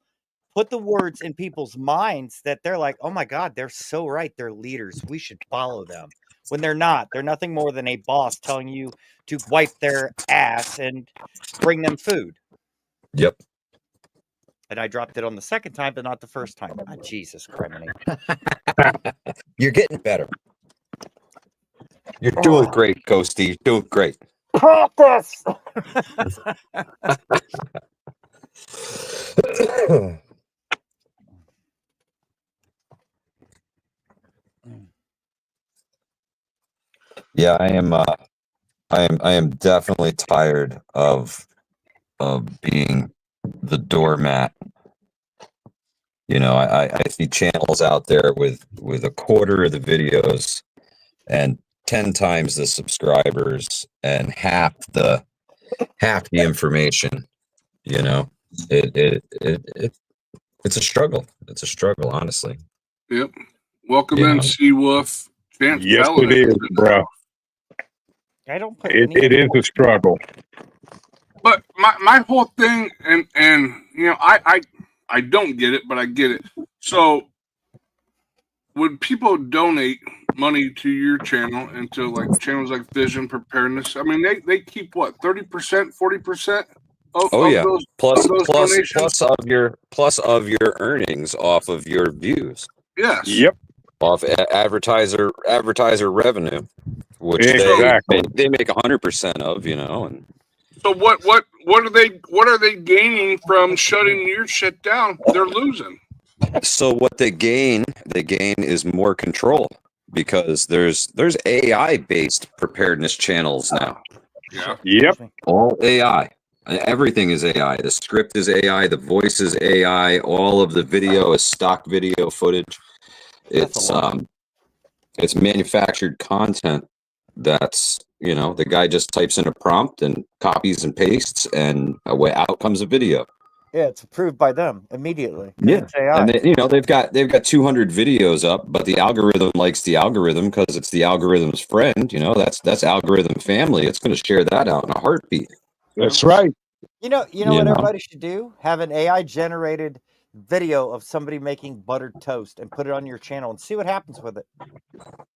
put the words in people's minds that they're like, oh my God, they're so right. They're leaders. We should follow them. When they're not. They're nothing more than a boss telling you to wipe their ass and bring them food. Yep. And I dropped it on the second time, but not the first time. Oh, Jesus Christ. You're getting better. You're doing great, Ghosty. You're doing great. Practice! Yeah, I am definitely tired of being the doormat. You know, I see channels out there with a quarter of the videos and 10 times the subscribers and half the information. You know, it's a struggle. It's a struggle, honestly. Yep. Welcome Yeah. in, Seawolf. Chance Yes, Ballard. it is, bro. I don't put It is a struggle. But my whole thing, and you know, I don't get it, but I get it. So when people donate money to your channel and to like channels like Vision Preparedness, I mean they keep what 30%, 40% of those plus donations? plus of your earnings off of your views. Yes. Yep. Off advertiser revenue, which Exactly. they make 100% of, you know. And So what are they gaining from shutting your shit down? They're losing. so what they gain is more control, because there's AI based preparedness channels now. Yeah. Yep. All AI. Everything is AI. The script is AI. The voice is AI. All of the video is stock video footage. That's a It's lot. it's manufactured content that's, you know, the guy just types in a prompt and copies and pastes, and away out comes a video. Yeah, it's approved by them immediately because Yeah. it's AI. And they, you know, they've got 200 videos up, but the algorithm likes the algorithm because it's the algorithm's friend. You know, that's algorithm family. It's going to share that out in a heartbeat. That's right. You know You what know? everybody should do? Have an AI generated video of somebody making buttered toast and put it on your channel and see what happens with it.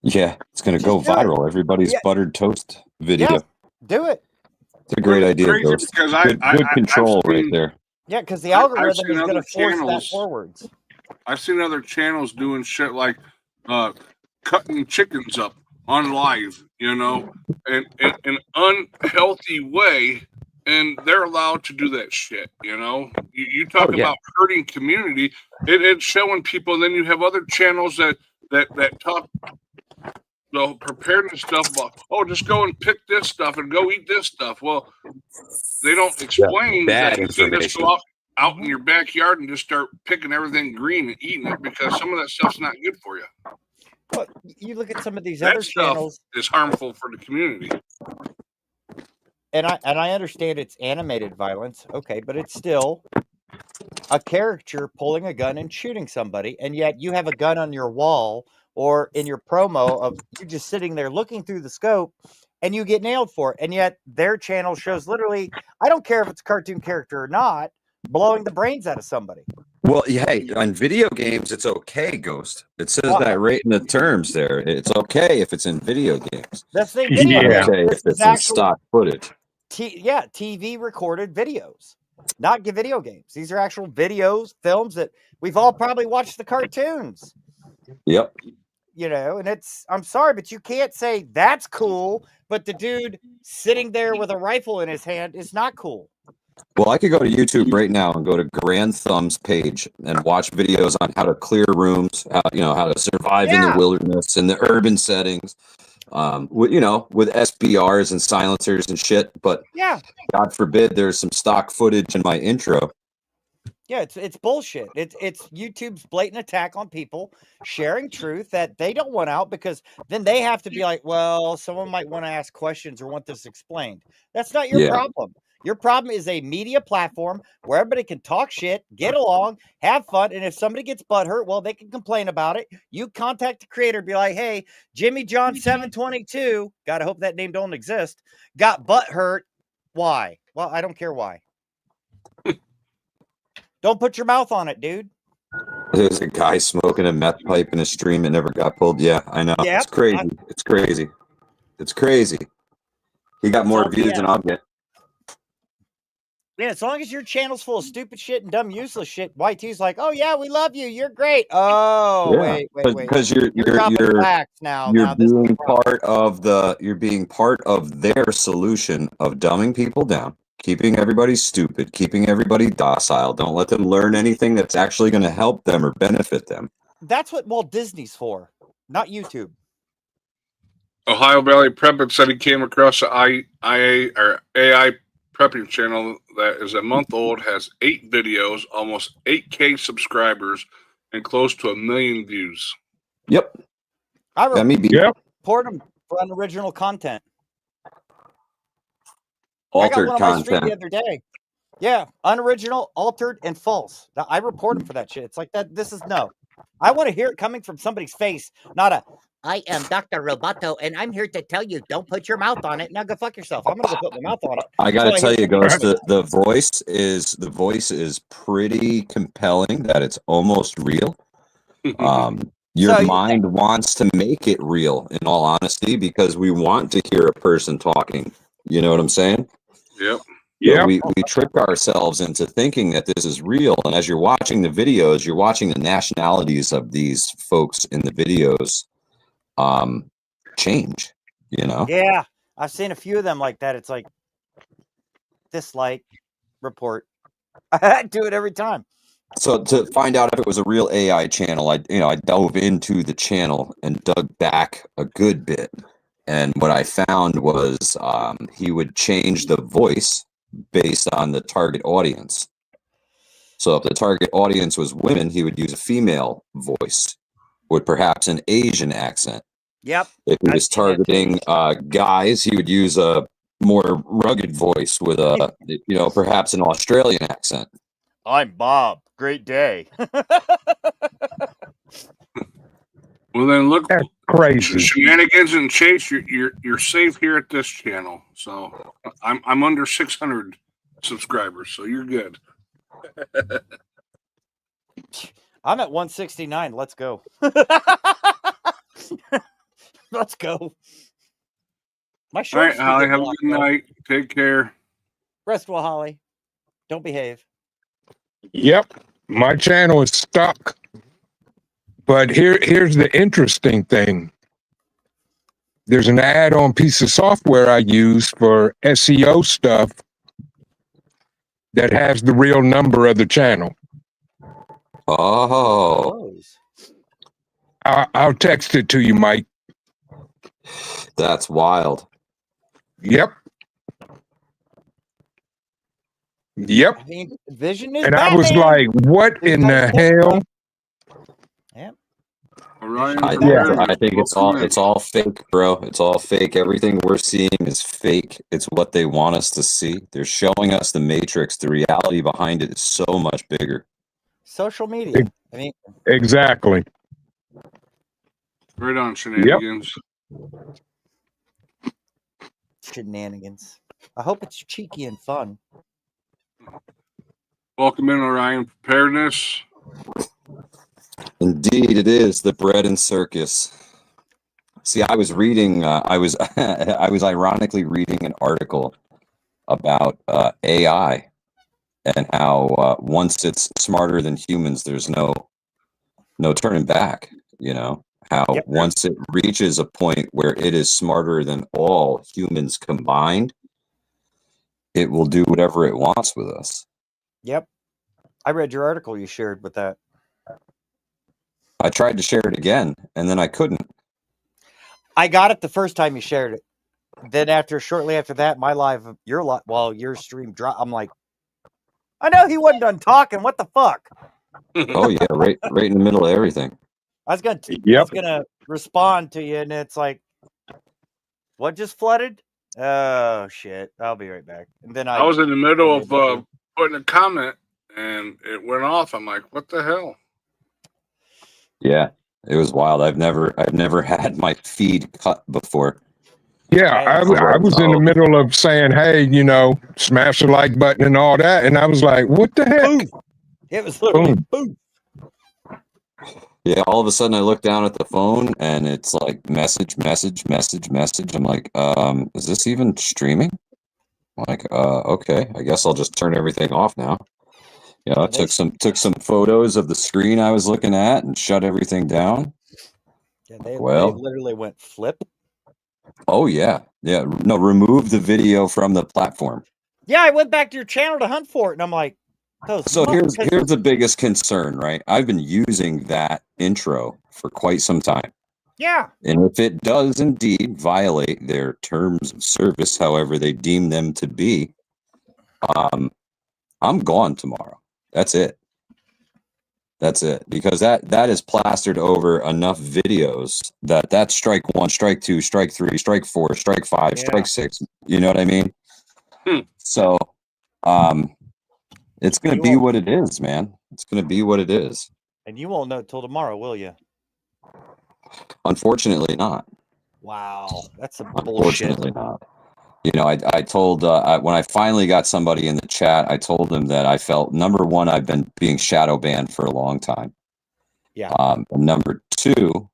Yeah, it's going to go Just do it. viral. Everybody's Yeah. buttered toast video. Yeah, do it. It's a great Well, it's idea, crazy Ghost. because Good I've control right seen- there. Yeah, because the I've algorithm seen is going other to force that channels- forwards. I've seen other channels doing shit like cutting chickens up on live, you know, in an unhealthy way, and they're allowed to do that shit, you know. You talk Oh, yeah. about hurting community, it's showing people. Then you have other channels that talk the preparedness stuff about, oh, just go and pick this stuff and go eat this stuff. Well, they don't explain Bad that you can't just information. go out in your backyard and just start picking everything green and eating it, because some of that stuff's not good for you. But you look at some of these That other stuff channels, is harmful for the community. and I understand it's animated violence, okay, but it's still a character pulling a gun and shooting somebody, and yet you have a gun on your wall or in your promo of you just sitting there looking through the scope, and you get nailed for it. And yet their channel shows literally, I don't care if it's a cartoon character or not, blowing the brains out of somebody. Well, yeah, hey, on video games, it's okay, Ghost. It says Well, that right in the terms there. It's okay if it's in video games. That's the It's video. not Yeah. okay This if is it's in actual stock footage. TV recorded videos, not video games. These are actual videos, films that we've all probably watched the cartoons. Yep. You know, and I'm sorry, but you can't say that's cool, but the dude sitting there with a rifle in his hand is not cool. Well, I could go to YouTube right now and go to Grand Thumb's page and watch videos on how to clear rooms, how to survive in the Yeah. wilderness, in the urban settings, with SBRs and silencers and shit. But Yeah. God forbid there's some stock footage in my intro. Yeah, it's bullshit. It's YouTube's blatant attack on people sharing truth that they don't want out, because then they have to be like, well, someone might want to ask questions or want this explained. That's not your Yeah. problem. Your problem is a media platform where everybody can talk shit, get along, have fun, and if somebody gets butthurt, well, they can complain about it. You contact the creator, be like, hey, Jimmy John 722, gotta hope that name don't exist, got butthurt. Why? Well, I don't care why. Don't put your mouth on it, dude. There's a guy smoking a meth pipe in a stream that never got pulled. Yeah, I know. Yep. It's crazy. It's crazy. It's crazy. He got more views than I'll get. Yeah, as long as your channel's full of stupid shit and dumb, useless shit, YT's like, oh yeah, we love you. You're great. Oh, Yeah, wait. because you're dropping facts now. you're Now this is being the problem. you're being part of their solution of dumbing people down, keeping everybody stupid, keeping everybody docile. Don't let them learn anything that's actually going to help them or benefit them. That's what Walt Disney's for, not YouTube. Ohio Valley Prepping said he came across the AI prepping channel that is a month old, has 8 videos, almost 8K subscribers, and close to 1 million views. Yep. I Got me beat. Yep. report them for unoriginal content. Altered I got one on my stream the content. other day. Yeah, unoriginal, altered, and false. Now, I report them for that shit. It's like that. This is no. I want to hear it coming from somebody's face, not a. I am Dr. Roboto, and I'm here to tell you, don't put your mouth on it. Now go fuck yourself. I'm gonna go put my mouth on it. I got to So tell hear you, somebody Ghost, say, the voice is pretty compelling. That it's almost real. Your So you- mind wants to make it real, in all honesty, because we want to hear a person talking. You know what I'm saying? Yep. Yeah. We trick ourselves into thinking that this is real. And as you're watching the videos, you're watching the nationalities of these folks in the videos change, you know? Yeah, I've seen a few of them like that. It's like dislike, report. I do it every time. So to find out if it was a real AI channel, I dove into the channel and dug back a good bit. And what I found was he would change the voice based on the target audience. So if the target audience was women, he would use a female voice. with perhaps an Asian accent. Yep. If he I've was seen that too. targeting guys, he would use a more rugged voice with a, perhaps an Australian accent. I'm Bob. Great day. Well, then look, That's crazy. Shenanigans and Chase, you're safe here at this channel. So I'm under 600 subscribers, so you're good. I'm at 169. Let's go. Let's go. My All show. right, Holly, have a good night. Take care. Rest well, Holly. Don't behave. Yep, my channel is stuck. But here's the interesting thing. There's an add-on piece of software I use for SEO stuff that has the real number of the channel. Oh, I'll text it to you, Mike. that's wild. Yep. Yep. I mean, Vision is And I was Batman. like, what in the hell? Orion, I think it's all fake, bro. It's all fake. Everything we're seeing is fake. It's what they want us to see. They're showing us the Matrix. The reality behind it is so much bigger. Social media. I mean, Exactly. Right on, Shenanigans. shenanigans. I hope it's cheeky and fun. Welcome in, Orion Preparedness. Indeed, it is the bread and circus. See, I was reading. I was ironically reading an article about AI and how once it's smarter than humans, there's no turning back. You know how Yep. once it reaches a point where it is smarter than all humans combined, it will do whatever it wants with us. Yep. I read your article you shared with that. I tried to share it again, and then I couldn't. I got it the first time you shared it. Then shortly after that, your stream dropped. I'm like, I know he wasn't done talking. What the fuck? Oh yeah, right in the middle of everything. I was gonna Yep. respond to you, and it's like, what just flooded? Oh shit! I'll be right back. And then I was in the middle of putting a comment, and it went off. I'm like, what the hell? Yeah, it was wild. I've never had my feed cut before. Yeah, I was in the middle of saying, hey, smash the like button and all that. And I was like, what the heck? Boom. It was literally boom. Yeah, all of a sudden I look down at the phone and it's like message. I'm like, is this even streaming? I'm like, okay, I guess I'll just turn everything off now. You know, I took some photos of the screen I was looking at and shut everything down. Yeah, they Well, literally went flip. Oh yeah. No, remove the video from the platform. Yeah, I went back to your channel to hunt for it, and I'm like, so here's the biggest concern, right? I've been using that intro for quite some time. Yeah. And if it does indeed violate their terms of service, however they deem them to be, I'm gone tomorrow. That's it. Because that is plastered over enough videos that's strike 1, strike 2, strike 3, strike 4, strike 5, strike 6. You know what I mean? So, it's going to be what it is, man. It's going to be what it is. And you won't know till tomorrow, will you? Unfortunately not. Wow. That's some bullshit. Unfortunately not. You know, I told when I finally got somebody in the chat, I told them that I felt, number one, I've been being shadow banned for a long time. Yeah. And number two,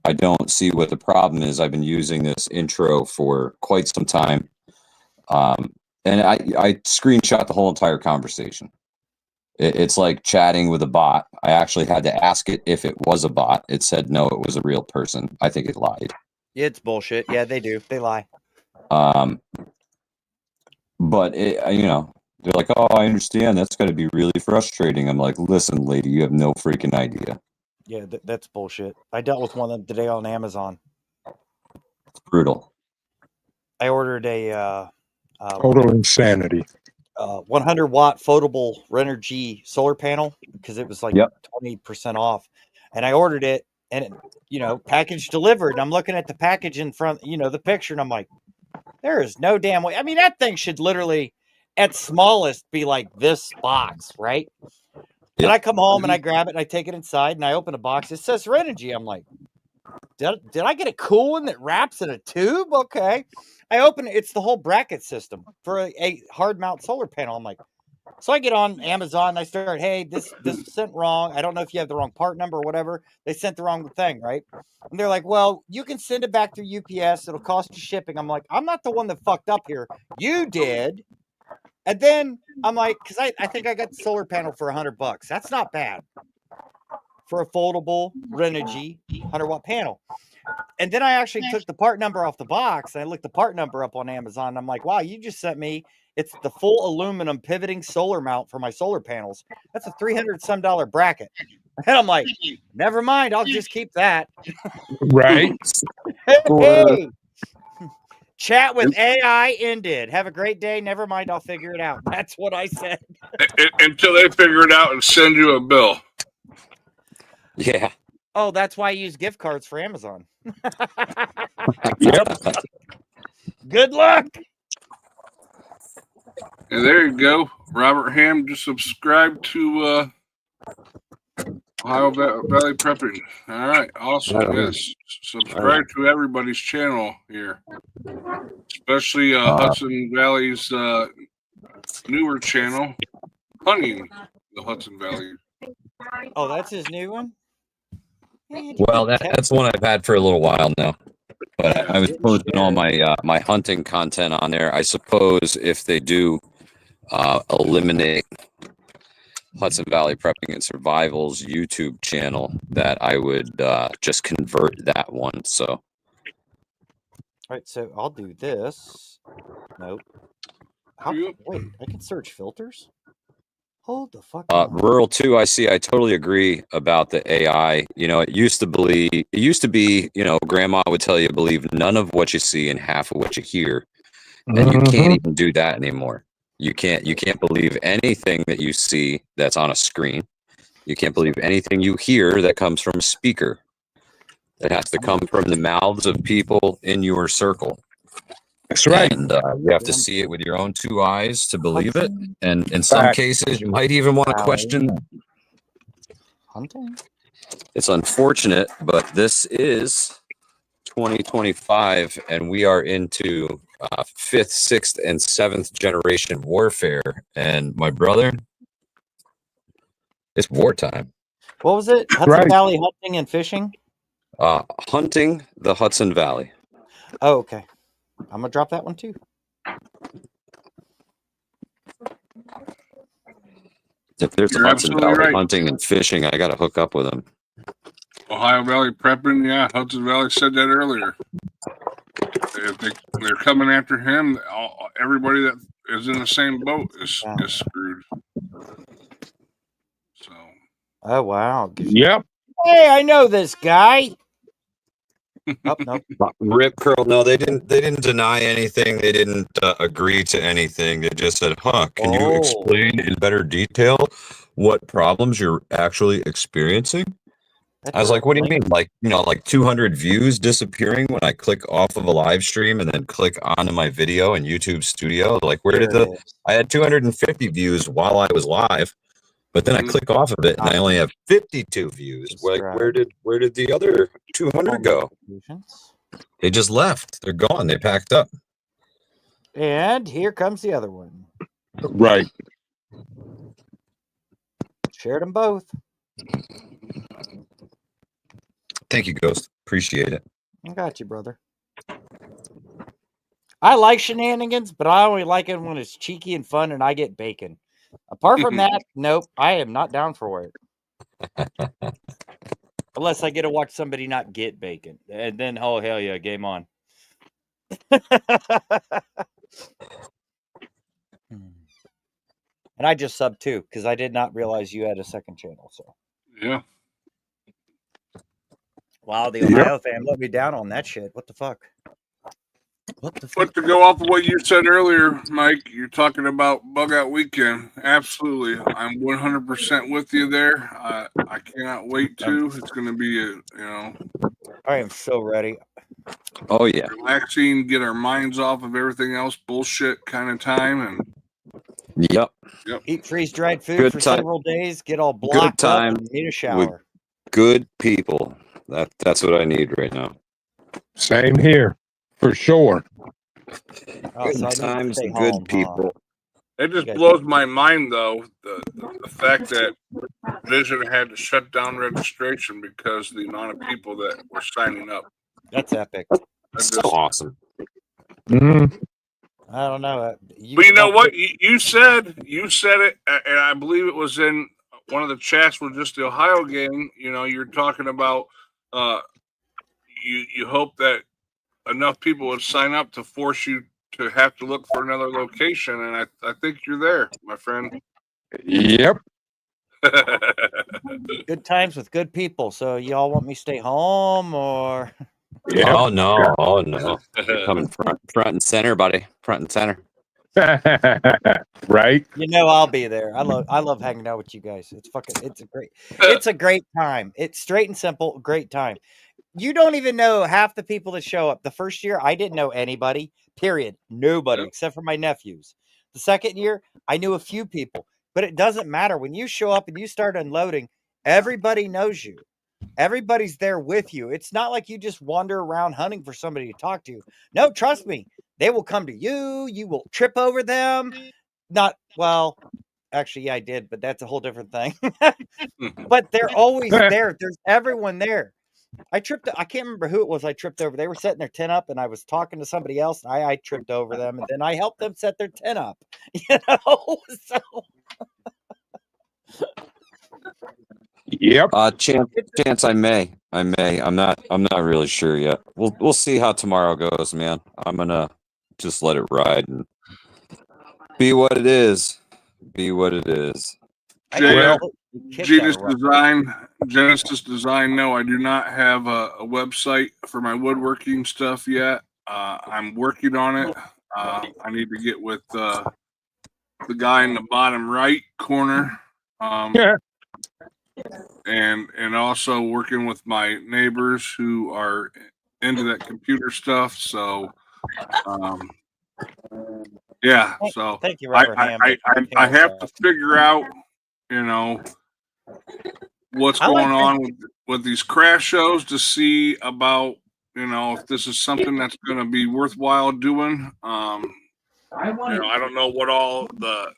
I don't see what the problem is. I've been using this intro for quite some time. And I screenshot the whole entire conversation. It's like chatting with a bot. I actually had to ask it if it was a bot. It said no, it was a real person. I think it lied. It's bullshit. Yeah, they do. They lie. But they're like, oh, I understand. That's got to be really frustrating. I'm like, listen, lady, you have no freaking idea. Yeah, that's bullshit. I dealt with one of them today on Amazon. It's brutal. I ordered a Total insanity. 100 watt foldable Renogy solar panel because it was like 20% off, and I ordered it, and package delivered. And I'm looking at the package in front, the picture, and I'm like, there is no damn way. I mean, that thing should literally, at smallest, be like this box, right? And I come home and I grab it and I take it inside and I open a box. It says Renogy. I'm like, did I get a cool one that wraps in a tube? Okay. I open it. It's the whole bracket system for a hard mount solar panel. I'm like, so I get on Amazon and I start, hey, this sent wrong. I don't know if you have the wrong part number or whatever. They sent the wrong thing, right? And they're like, well, you can send it back through UPS. It'll cost you shipping. I'm like, I'm not the one that fucked up here. You did. And then I'm like, because I think I got the solar panel for $100. That's not bad for a foldable Renogy 100-watt panel. And then I actually took the part number off the box and I looked the part number up on Amazon. And I'm like, wow, you just sent me, it's the full aluminum pivoting solar mount for my solar panels. That's a $300 some bracket. And I'm like, never mind, I'll just keep that. Right. Hey. Chat with AI ended. Have a great day. Never mind, I'll figure it out. That's what I said. Until they figure it out and send you a bill. Yeah. Oh, that's why I use gift cards for Amazon. Yep. Good luck. And there you go. Robert Ham just subscribed to Ohio Valley Prepping. All right. Awesome. Yes. Subscribe to everybody's channel here, especially Hudson Valley's newer channel, Hunting the Hudson Valley. Oh, that's his new one? Well, that's one I've had for a little while now. But I was posting all my my hunting content on there. I suppose if they do eliminate Hudson Valley Prepping and Survival's YouTube channel, that I would just convert that one. So, all right, so I'll do this. Nope. Wait, I can search filters? Hold the fuck on. Rural 2, I see. I totally agree about the AI. It used to be, grandma would tell you believe none of what you see and half of what you hear. And you can't even do that anymore. You can't believe anything that you see that's on a screen. You can't believe anything you hear that comes from a speaker. It has to come from the mouths of people in your circle. That's right. And you have to see it with your own two eyes to believe it. And in some cases, you might even want to question them. Hunting? It's unfortunate, but this is 2025, and we are into 5th, 6th, and 7th generation warfare. And my brother, it's wartime. What was it? Hudson Valley Hunting and Fishing? Hunting the Hudson Valley. Oh, okay. I'm going to drop that one too. If there's a Hudson Valley Hunting and Fishing, I got to hook up with them. Ohio Valley Prepping, yeah, Hudson Valley said that earlier. If they're coming after him, everybody that is in the same boat is screwed. So. Oh, wow. Yep. Hey, I know this guy. Oh, no. Rip Curl. No, they didn't deny anything. They didn't agree to anything. They just said, can you explain in better detail what problems you're actually experiencing? I was like, what do you mean? Like 200 views disappearing when I click off of a live stream and then click onto my video in YouTube Studio? Like, where did I had 250 views while I was live, but then I click off of it and I only have 52 views. Like, where did the other 200 go? They just left. They're gone. They packed up. And here comes the other one. Right. Shared them both. Thank you, Ghost. Appreciate it. I got you, brother. I like shenanigans, but I only like it when it's cheeky and fun and I get bacon. Apart from that, nope, I am not down for it. Unless I get to watch somebody not get bacon. And then, oh, hell yeah, game on. And I just subbed too, because I did not realize you had a second channel. So yeah. Wow, the Ohio fan let me down on that shit. What the fuck? What the fuck? But to go off of what you said earlier, Mike, you're talking about bug out weekend. Absolutely, I'm 100% with you there. I cannot wait to. It's going to be I am so ready. Oh yeah. relaxing, get our minds off of everything else, bullshit kind of time, and Yep. Eat freeze dried food Good for time. several days. Get all blocked time up and need a shower. Good people. That's what I need right now. Same here, for sure. Oh, Good so I need to times, stay good home, huh? people. it just You guys- blows my mind though the fact that Vision had to shut down registration because the amount of people that were signing up. That's epic. So awesome. Mhm. I don't know. But you know don't what? put- You said it, and I believe it was in one of the chats with just the Ohio game. You're talking about you hope that enough people would sign up to force you to have to look for another location, and I think you're there, my friend. Yep. Good times with good people. So y'all want me to stay home or? Yep. Oh no. Oh no. You're coming front and center, buddy. Front and center. Right. You know I'll be there. I love hanging out with you guys. It's a great time. It's straight and simple, great time. You don't even know half the people that show up. The first year I didn't know anybody, period. Nobody Yep. except for my nephews. The second year I knew a few people, but it doesn't matter when you show up and you start unloading, everybody knows you. Everybody's there with you. It's not like you just wander around hunting for somebody to talk to. No, trust me. They will come to you. You will trip over them. Actually, yeah, I did, but that's a whole different thing. But they're always there. There's everyone there. I can't remember who it was I tripped over. They were setting their tent up and I was talking to somebody else. And I tripped over them and then I helped them set their tent up. So Yep. Chance I may. I'm not really sure yet. We'll see how tomorrow goes, man. I'm gonna just let it ride and be what it is. Be what it is. I know Well, the kids got a Genesis Design. No, I do not have a website for my woodworking stuff yet. I'm working on it. I need to get with the guy in the bottom right corner. Yeah. And also working with my neighbors who are into that computer stuff. So, yeah. So Thank you, Robert Ham. I have to figure out, what's I like going on with these crash shows to see about, if this is something that's going to be worthwhile doing. I don't know what all the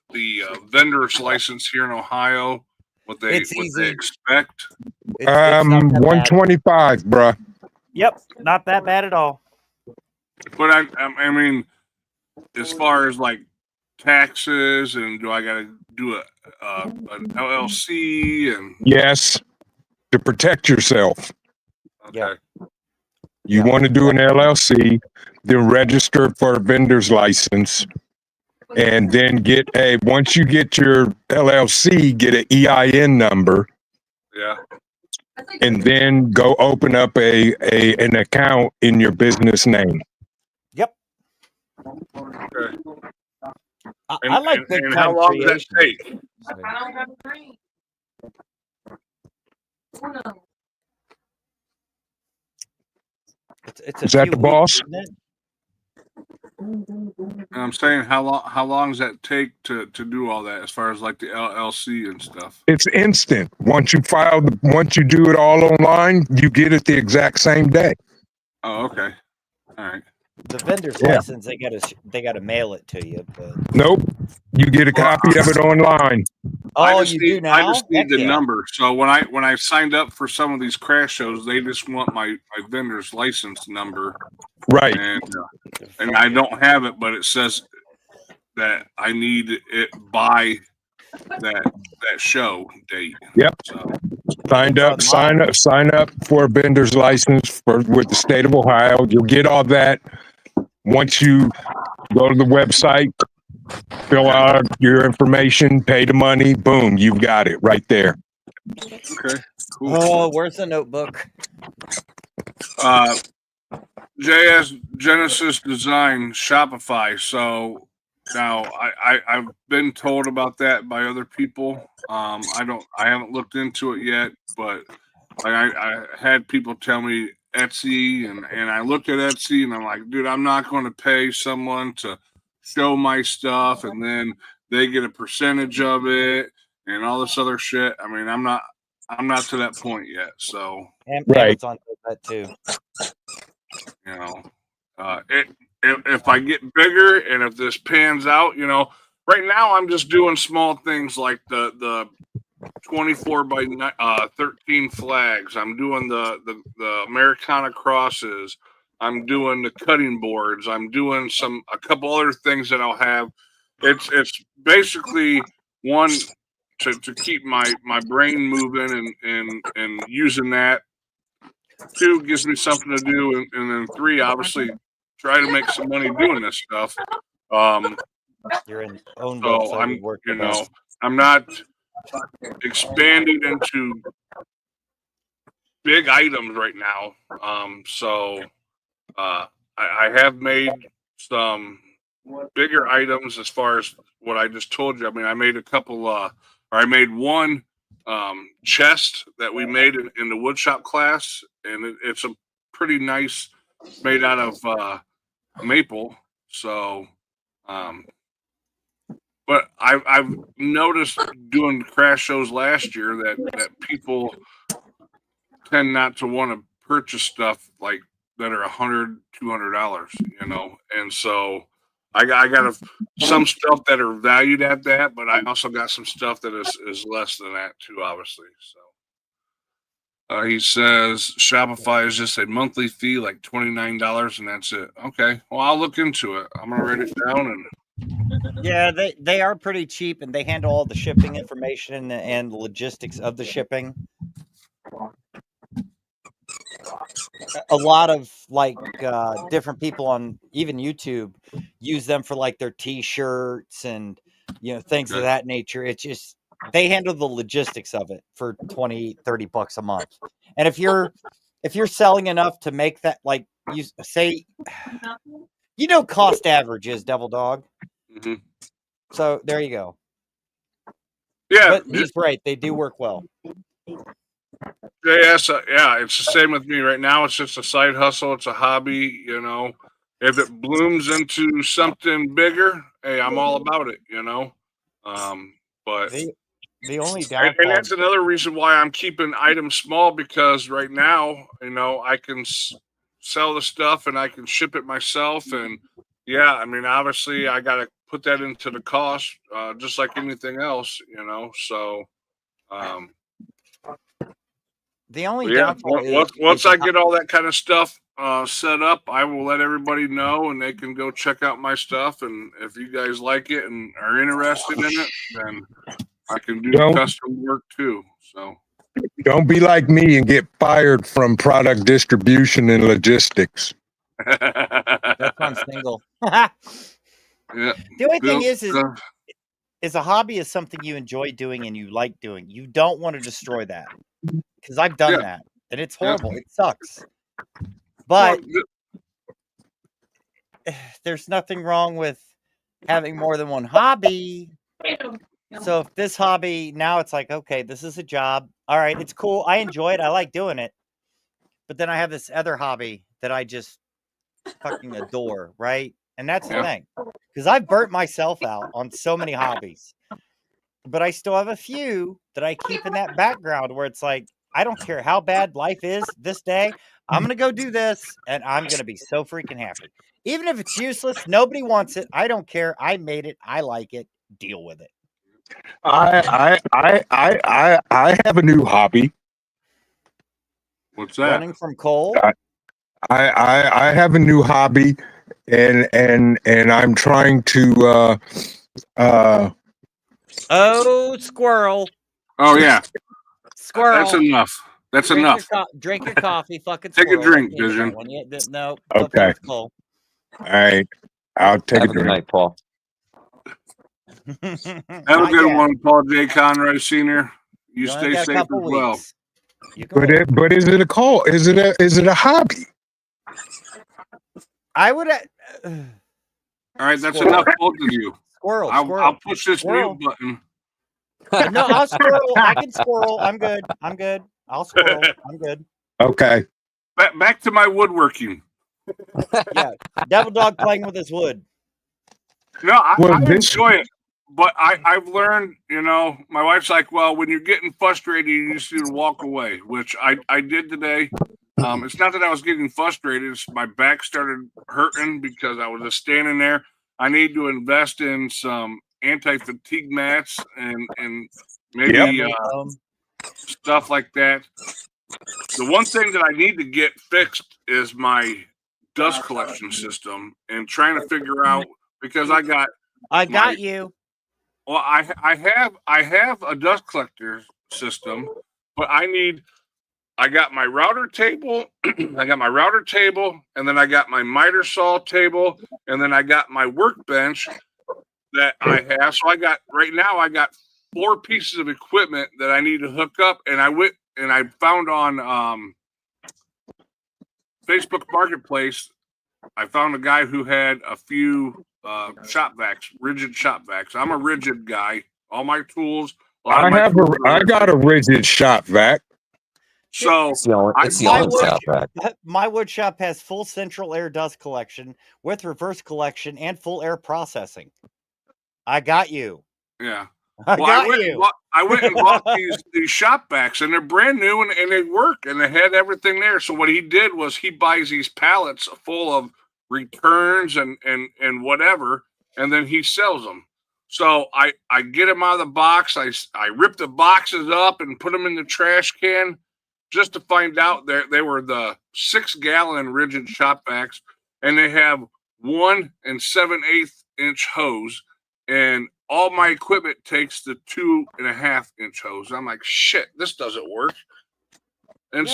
vendor's license here in Ohio, what they easy. expect. It's not that bad. 125, bruh. Yep, not that bad at all. But I mean, as far as like taxes and do I got to do an LLC and Yes. To protect yourself. okay. Yeah. You want to do an LLC, then register for a vendor's license, and then once you get your LLC, get an EIN number, Yeah. and then go open up an account in your business name. Yep. Okay. I like big and time how long does that creation. take? I don't have a brain. Oh, no. It's Is that the boss? And I'm saying how long does that take to do all that as far as like the LLC and stuff? It's instant. Once you do it all online, you get it the exact same day. Oh, okay. All right. The vendor's Yeah. license, they gotta mail it to you. But Nope. You get a copy of it online. oh, do now? I just need Heck the yeah. number. So when I signed up for some of these crash shows, they just want my vendor's license number, Right. and I don't have it, but it says that I need it by that show date. Yep. So Sign up for a vendor's license with the state of Ohio. You'll get all that once you go to the website, fill out your information, pay the money, boom, you've got it right there. okay. Cool. Oh, where's the notebook? JS Genesis Design Shopify. So now I've been told about that by other people. I haven't looked into it yet, but I had people tell me Etsy, and I looked at Etsy and I'm like, dude, I'm not going to pay someone to show my stuff and then they get a percentage of it and all this other shit. I mean, I'm not to that point yet. So Right. Amazon does that too. you know, if I get bigger and if this pans out, right now I'm just doing small things like the 24 by 13 flags. I'm doing the Americana crosses. I'm doing the cutting boards. I'm doing a couple other things that I'll have. It's basically one to keep my brain moving and using that. 2 gives me something to do, and then 3, obviously, try to make some money doing this stuff. Your own So website would work the best. I'm not expanding into big items right now. So I have made some bigger items as far as what I just told you. I mean, I made a couple, or I made one chest that we made in the woodshop class, and it's a pretty nice, made out of maple. So, but I've noticed doing craft shows last year that people tend not to want to purchase stuff like that are $100-$200, and so I got some stuff that are valued at that, but I also got some stuff that is less than that too, obviously. So he says Shopify is just a monthly fee, like $29, and that's it. Okay, well I'll look into it. I'm gonna write it down and. Yeah, they are pretty cheap, and they handle all the shipping information and the logistics of the shipping. A lot of different people on even YouTube use them for like their t-shirts and things of that nature. It's just they handle the logistics of it for $20-$30 a month. And if you're selling enough to make that, like you say, cost average is Devil Dog. Mm-hmm. So there you go. Yeah, but he's right. They do work well. Yes, yeah, it's the same with me right now. It's just a side hustle. It's a hobby, If it blooms into something bigger, hey, I'm all about it, But the only downfall, and that's another reason why I'm keeping items small, because right now, I can sell the stuff and I can ship it myself, and yeah, I mean, obviously, I got to put that into the cost, just like anything else, So. The only downfall is once I get all that kind of stuff set up, I will let everybody know, and they can go check out my stuff. And if you guys like it and are interested in it, then I can do custom work too. So don't be like me and get fired from product distribution and logistics. That's on single. Yeah. The only thing is a hobby is something you enjoy doing and you like doing. You don't want to destroy that. Because I've done that, and it's horrible. It sucks. But there's nothing wrong with having more than one hobby. So if this hobby, now it's like, okay, this is a job. All right, it's cool. I enjoy it. I like doing it. But then I have this other hobby that I just fucking adore, right? And that's the thing. Because I've burnt myself out on so many hobbies. But I still have a few that I keep in that background where it's like, I don't care how bad life is this day. I'm going to go do this, and I'm going to be so freaking happy. Even if it's useless, nobody wants it. I don't care. I made it. I like it. Deal with it. I have a new hobby. What's that? Running from coal? I have a new hobby, and I'm trying to Oh, squirrel. Oh yeah. Squirrel. That's enough. That's enough. Drink your coffee, fucking take squirrel. A drink, Vision. No. Okay. All right. I'll take a drink. Good night, Paul. Have a good one, Paul J. Conroy Sr. You stay safe as well. But is it a call? Is it a hobby? I would. All right, that's Squirrel. enough, both of you. Squirrel. I'll push this Squirrel. mute button. No, I'll squirrel. I can squirrel. I'm good. I'll squirrel. I'm good. Okay. Back to my woodworking. Yeah. Devil Dog playing with his wood. No, I this- enjoy it, but I've learned, my wife's like, well, when you're getting frustrated, you just need to walk away, which I did today. It's not that I was getting frustrated. It's my back started hurting because I was just standing there. I need to invest in some anti-fatigue mats and maybe stuff like that. The one thing that I need to get fixed is my dust collection system and trying to figure out, because I got you. Well, I have a dust collector system, but I got my router table, and then I got my miter saw table, and then I got my workbench that I have. So I got 4 pieces of equipment that I need to hook up, and I went and I found on Facebook Marketplace, I found a guy who had a few shop vacs, rigid shop vacs. I'm a rigid guy. All my tools. I got a rigid shop vac. So It's the only shop vac. My wood shop has full central air dust collection with reverse collection and full air processing. I got you. Yeah. I went and bought these shop vacs, and they're brand new and they work, and they had everything there. So what he did was he buys these pallets full of returns and whatever, and then he sells them. So I get them out of the box. I rip the boxes up and put them in the trash can, just to find out they were the 6-gallon rigid shop vacs, and they have 1 7/8 inch hose, and all my equipment takes the 2.5 inch hose. I'm like, shit, this doesn't work. And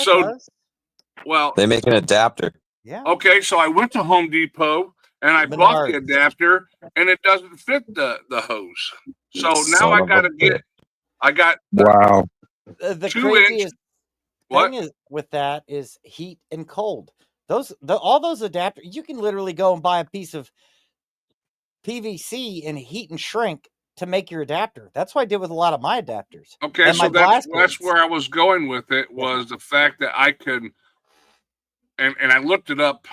well, they make an adapter. Yeah. Okay, so I went to Home Depot and I bought the adapter, and it doesn't fit the hose. So now I got wow. The 2 craziest inch. thing is with that is heat and cold. All those adapters, you can literally go and buy a piece of PVC and heat and shrink to make your adapter. That's what I did with a lot of my adapters. Okay, so that's where I was going with it, was the fact that I could, and I looked it up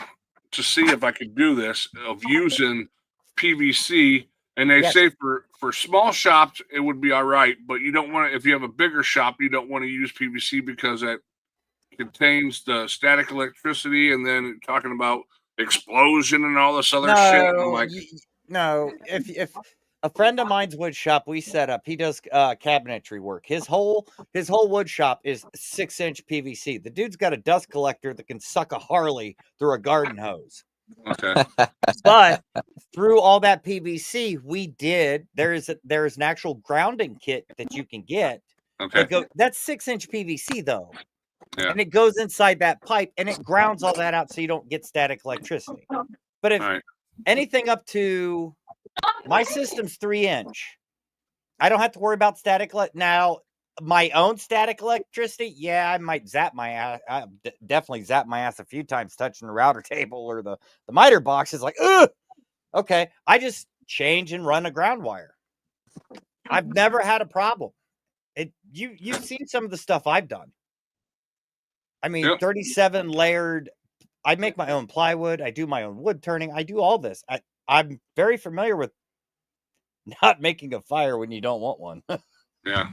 to see if I could do this, of using PVC, and they say for small shops it would be all right, but you don't want to, if you have a bigger shop, you don't want to use PVC because that contains the static electricity, and then talking about explosion and all this other shit. And I'm like, no, if a friend of mine's wood shop we set up, he does cabinetry work. His whole wood shop is 6-inch PVC. The dude's got a dust collector that can suck a Harley through a garden hose. Okay. But through all that PVC, there's an actual grounding kit that you can get. Okay. That's 6-inch PVC though. Yeah. And it goes inside that pipe and it grounds all that out so you don't get static electricity. But if anything up to, my system's 3-inch, I don't have to worry about static. Now, my own static electricity, I might zap my ass. I definitely zap my ass a few times touching the router table or the miter box. Is like, ugh. Okay, I just change and run a ground wire. I've never had a problem. You've seen some of the stuff I've done. I mean, 37 layered. I make my own plywood. I do my own wood turning. I do all this. I'm very familiar with not making a fire when you don't want one. Yeah.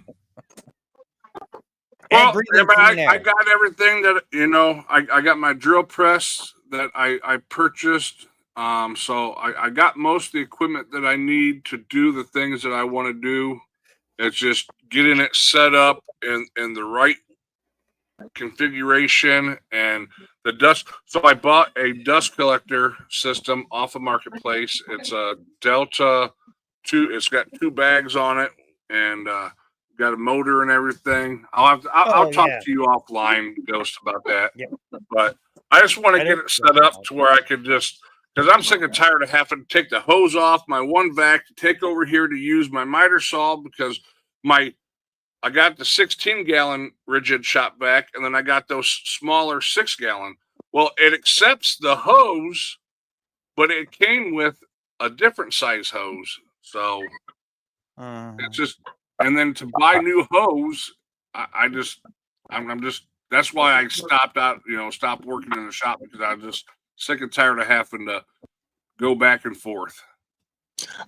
Well, I got everything that, I got my drill press that I purchased. So I got most of the equipment that I need to do the things that I want to do. It's just getting it set up in the right configuration and the dust. So I bought a dust collector system off of Marketplace. It's a Delta 2. It's got 2 bags on it and got a motor and everything. I'll talk to you offline, Ghost, about that. Yeah. But I just want to get it set up to where I could just, because I'm sick and tired of having to take the hose off my one vac to take over here to use my miter saw, because I got the 16-gallon rigid shop vac, and then I got those smaller 6-gallon. Well, it accepts the hose, but it came with a different size hose. So it's just, and then to buy new hose, I'm just, that's why I stopped working in the shop, because I was just sick and tired of having to go back and forth.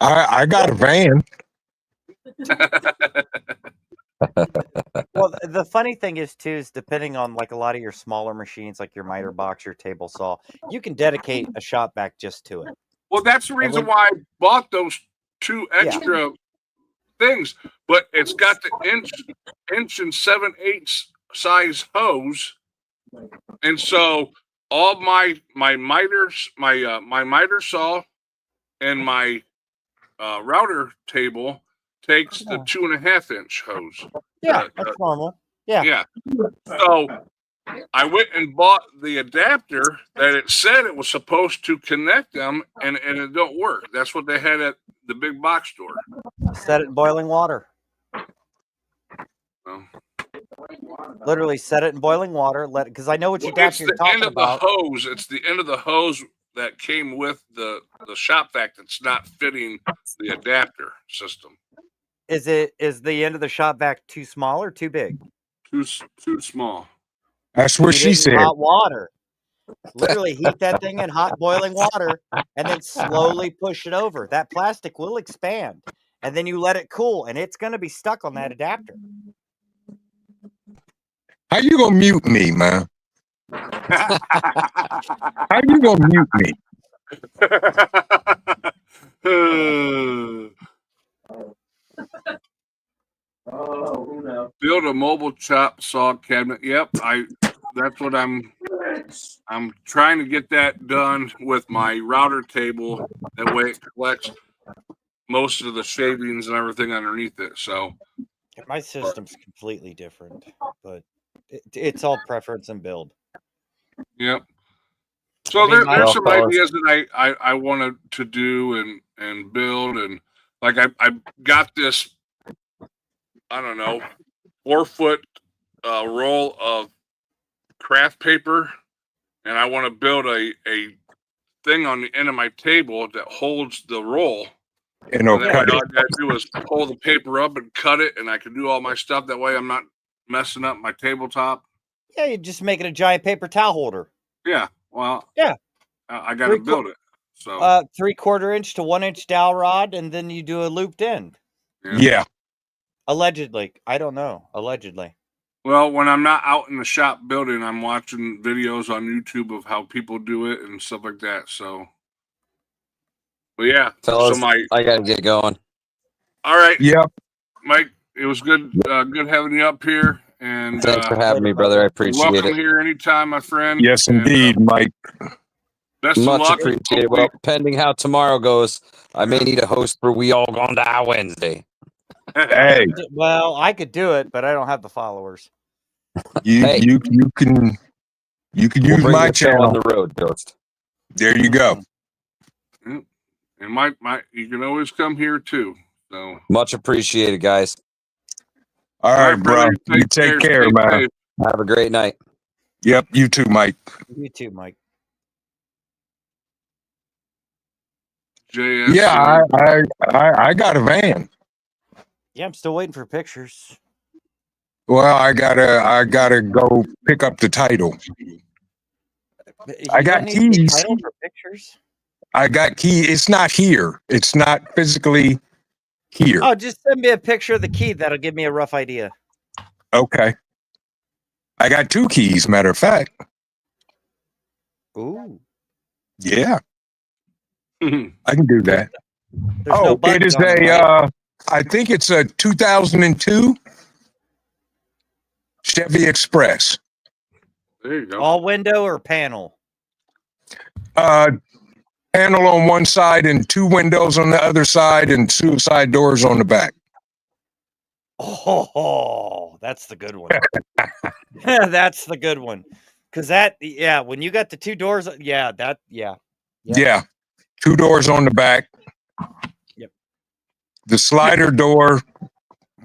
I got a van. Well, the funny thing is too, is depending on like a lot of your smaller machines, like your miter box, your table saw, you can dedicate a shop vac just to it. Well, that's the reason why I bought those 2 extra things, but it's got the inch and 7/8 size hose, and so all my miters, my miter saw and my router table takes the 2.5 inch hose. Yeah, that's normal. Yeah. So I went and bought the adapter that it said it was supposed to connect them, and it don't work. That's what they had at the big box store. Set it in boiling water. Oh. Literally set it in boiling water. Let it, because I know what you It's you're the talking end of about. the hose. It's the end of the hose that came with the shop vac that's not fitting the adapter system. Is the end of the shop vac too small or too big? Too small. That's what Heat she it in said. hot water. Literally heat that thing in hot boiling water and then slowly push it over. That plastic will expand, and then you let it cool, and it's going to be stuck on that adapter. How you gonna mute me, man? How you gonna mute me? Build a mobile chop saw cabinet. Yep, that's what I'm trying to get that done with my router table. That way it collects most of the shavings and everything underneath it. So My system's completely different, but it's all preference and build. yep. So there's some ideas that I wanted to do and build, and like I got this, I don't know, 4-foot roll of craft paper, and I want to build a thing on the end of my table that holds the roll. And And then cut all it. I gotta do is pull the paper up and cut it, and I can do all my stuff that way. I'm not messing up my tabletop. Yeah, you just make it a giant paper towel holder. Yeah, well, yeah, I got to build it. So 3/4 inch to 1 inch dowel rod, and then you do a looped end. Yeah. Allegedly, I don't know. Allegedly. Well, when I'm not out in the shop building, I'm watching videos on YouTube of how people do it and stuff like that. So, but yeah, Fellas, I gotta get going. All right. Yep. Mike, it was good having you up here. And thanks for having me, brother. I appreciate welcome it. here anytime, my friend. Yes, indeed, Mike. Best Much of luck. appreciated. Well, pending how tomorrow goes, I may need a host for We All Gonna Die Wednesday. Hey, Well, I could do it, but I don't have the followers. you can use bring my the show channel on the road, Ghost. There you go. And my you can always come here too. So much appreciated, guys. All right, bro. You take care, man. Safe. Have a great night. Yep, you too, Mike. You too, Mike. JS. Yeah, I got a van. Yeah, I'm still waiting for pictures. Well, I gotta go pick up the title. I got keys. Title for pictures. I got key. It's not here. It's not physically here. Oh, just send me a picture of the key. That'll give me a rough idea. Okay. I got 2 keys, matter of fact. Ooh. Yeah. I can do that. There's no it is buttons on it, right? I think it's a 2002 Chevy Express. There you go. All window or panel? Panel on one side and 2 windows on the other side and suicide doors on the back. Oh, that's the good one. That's the good one. Because when you got the 2 doors, yeah. 2 doors on the back. Yep. The slider door,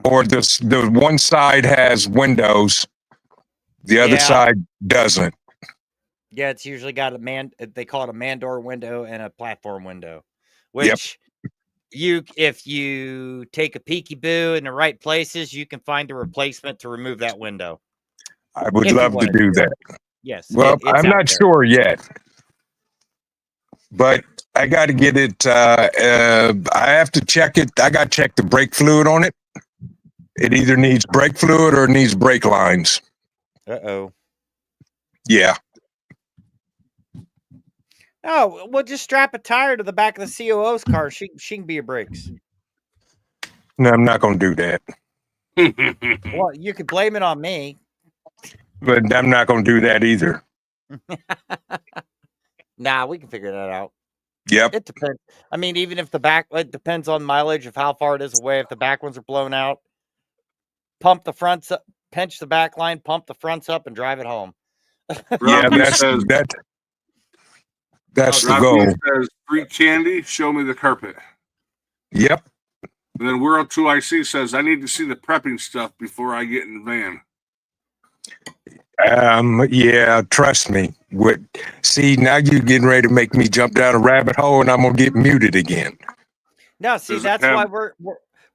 or the one side has windows, the other side doesn't. Yeah, it's usually got they call it a man door window and a platform window, Yep. which if you take a peekaboo in the right places, you can find a replacement to remove that window. I would If you love to wanna do do it. that. Yes, Well, it's I'm out not there. sure yet, but I got to get it. I have to check it. I got to check the brake fluid on it. It either needs brake fluid or it needs brake lines. Uh-oh. Yeah. Oh, we'll just strap a tire to the back of the COO's car. She can be your brakes. No, I'm not going to do that. Well, you could blame it on me. But I'm not going to do that either. Nah, we can figure that out. Yep. It depends. I mean, even if it depends on mileage of how far it is away. If the back ones are blown out, pump the fronts up, pinch the back line, pump the fronts up, and drive it home. Yeah, Robbie that's says, that's the Robbie goal. says, free candy, show me the carpet. Yep. And then World 2IC says, I need to see the prepping stuff before I get in the van. Yeah, trust me. See, now you're getting ready to make me jump down a rabbit hole and I'm going to get muted again. No, see, Does it that's have- why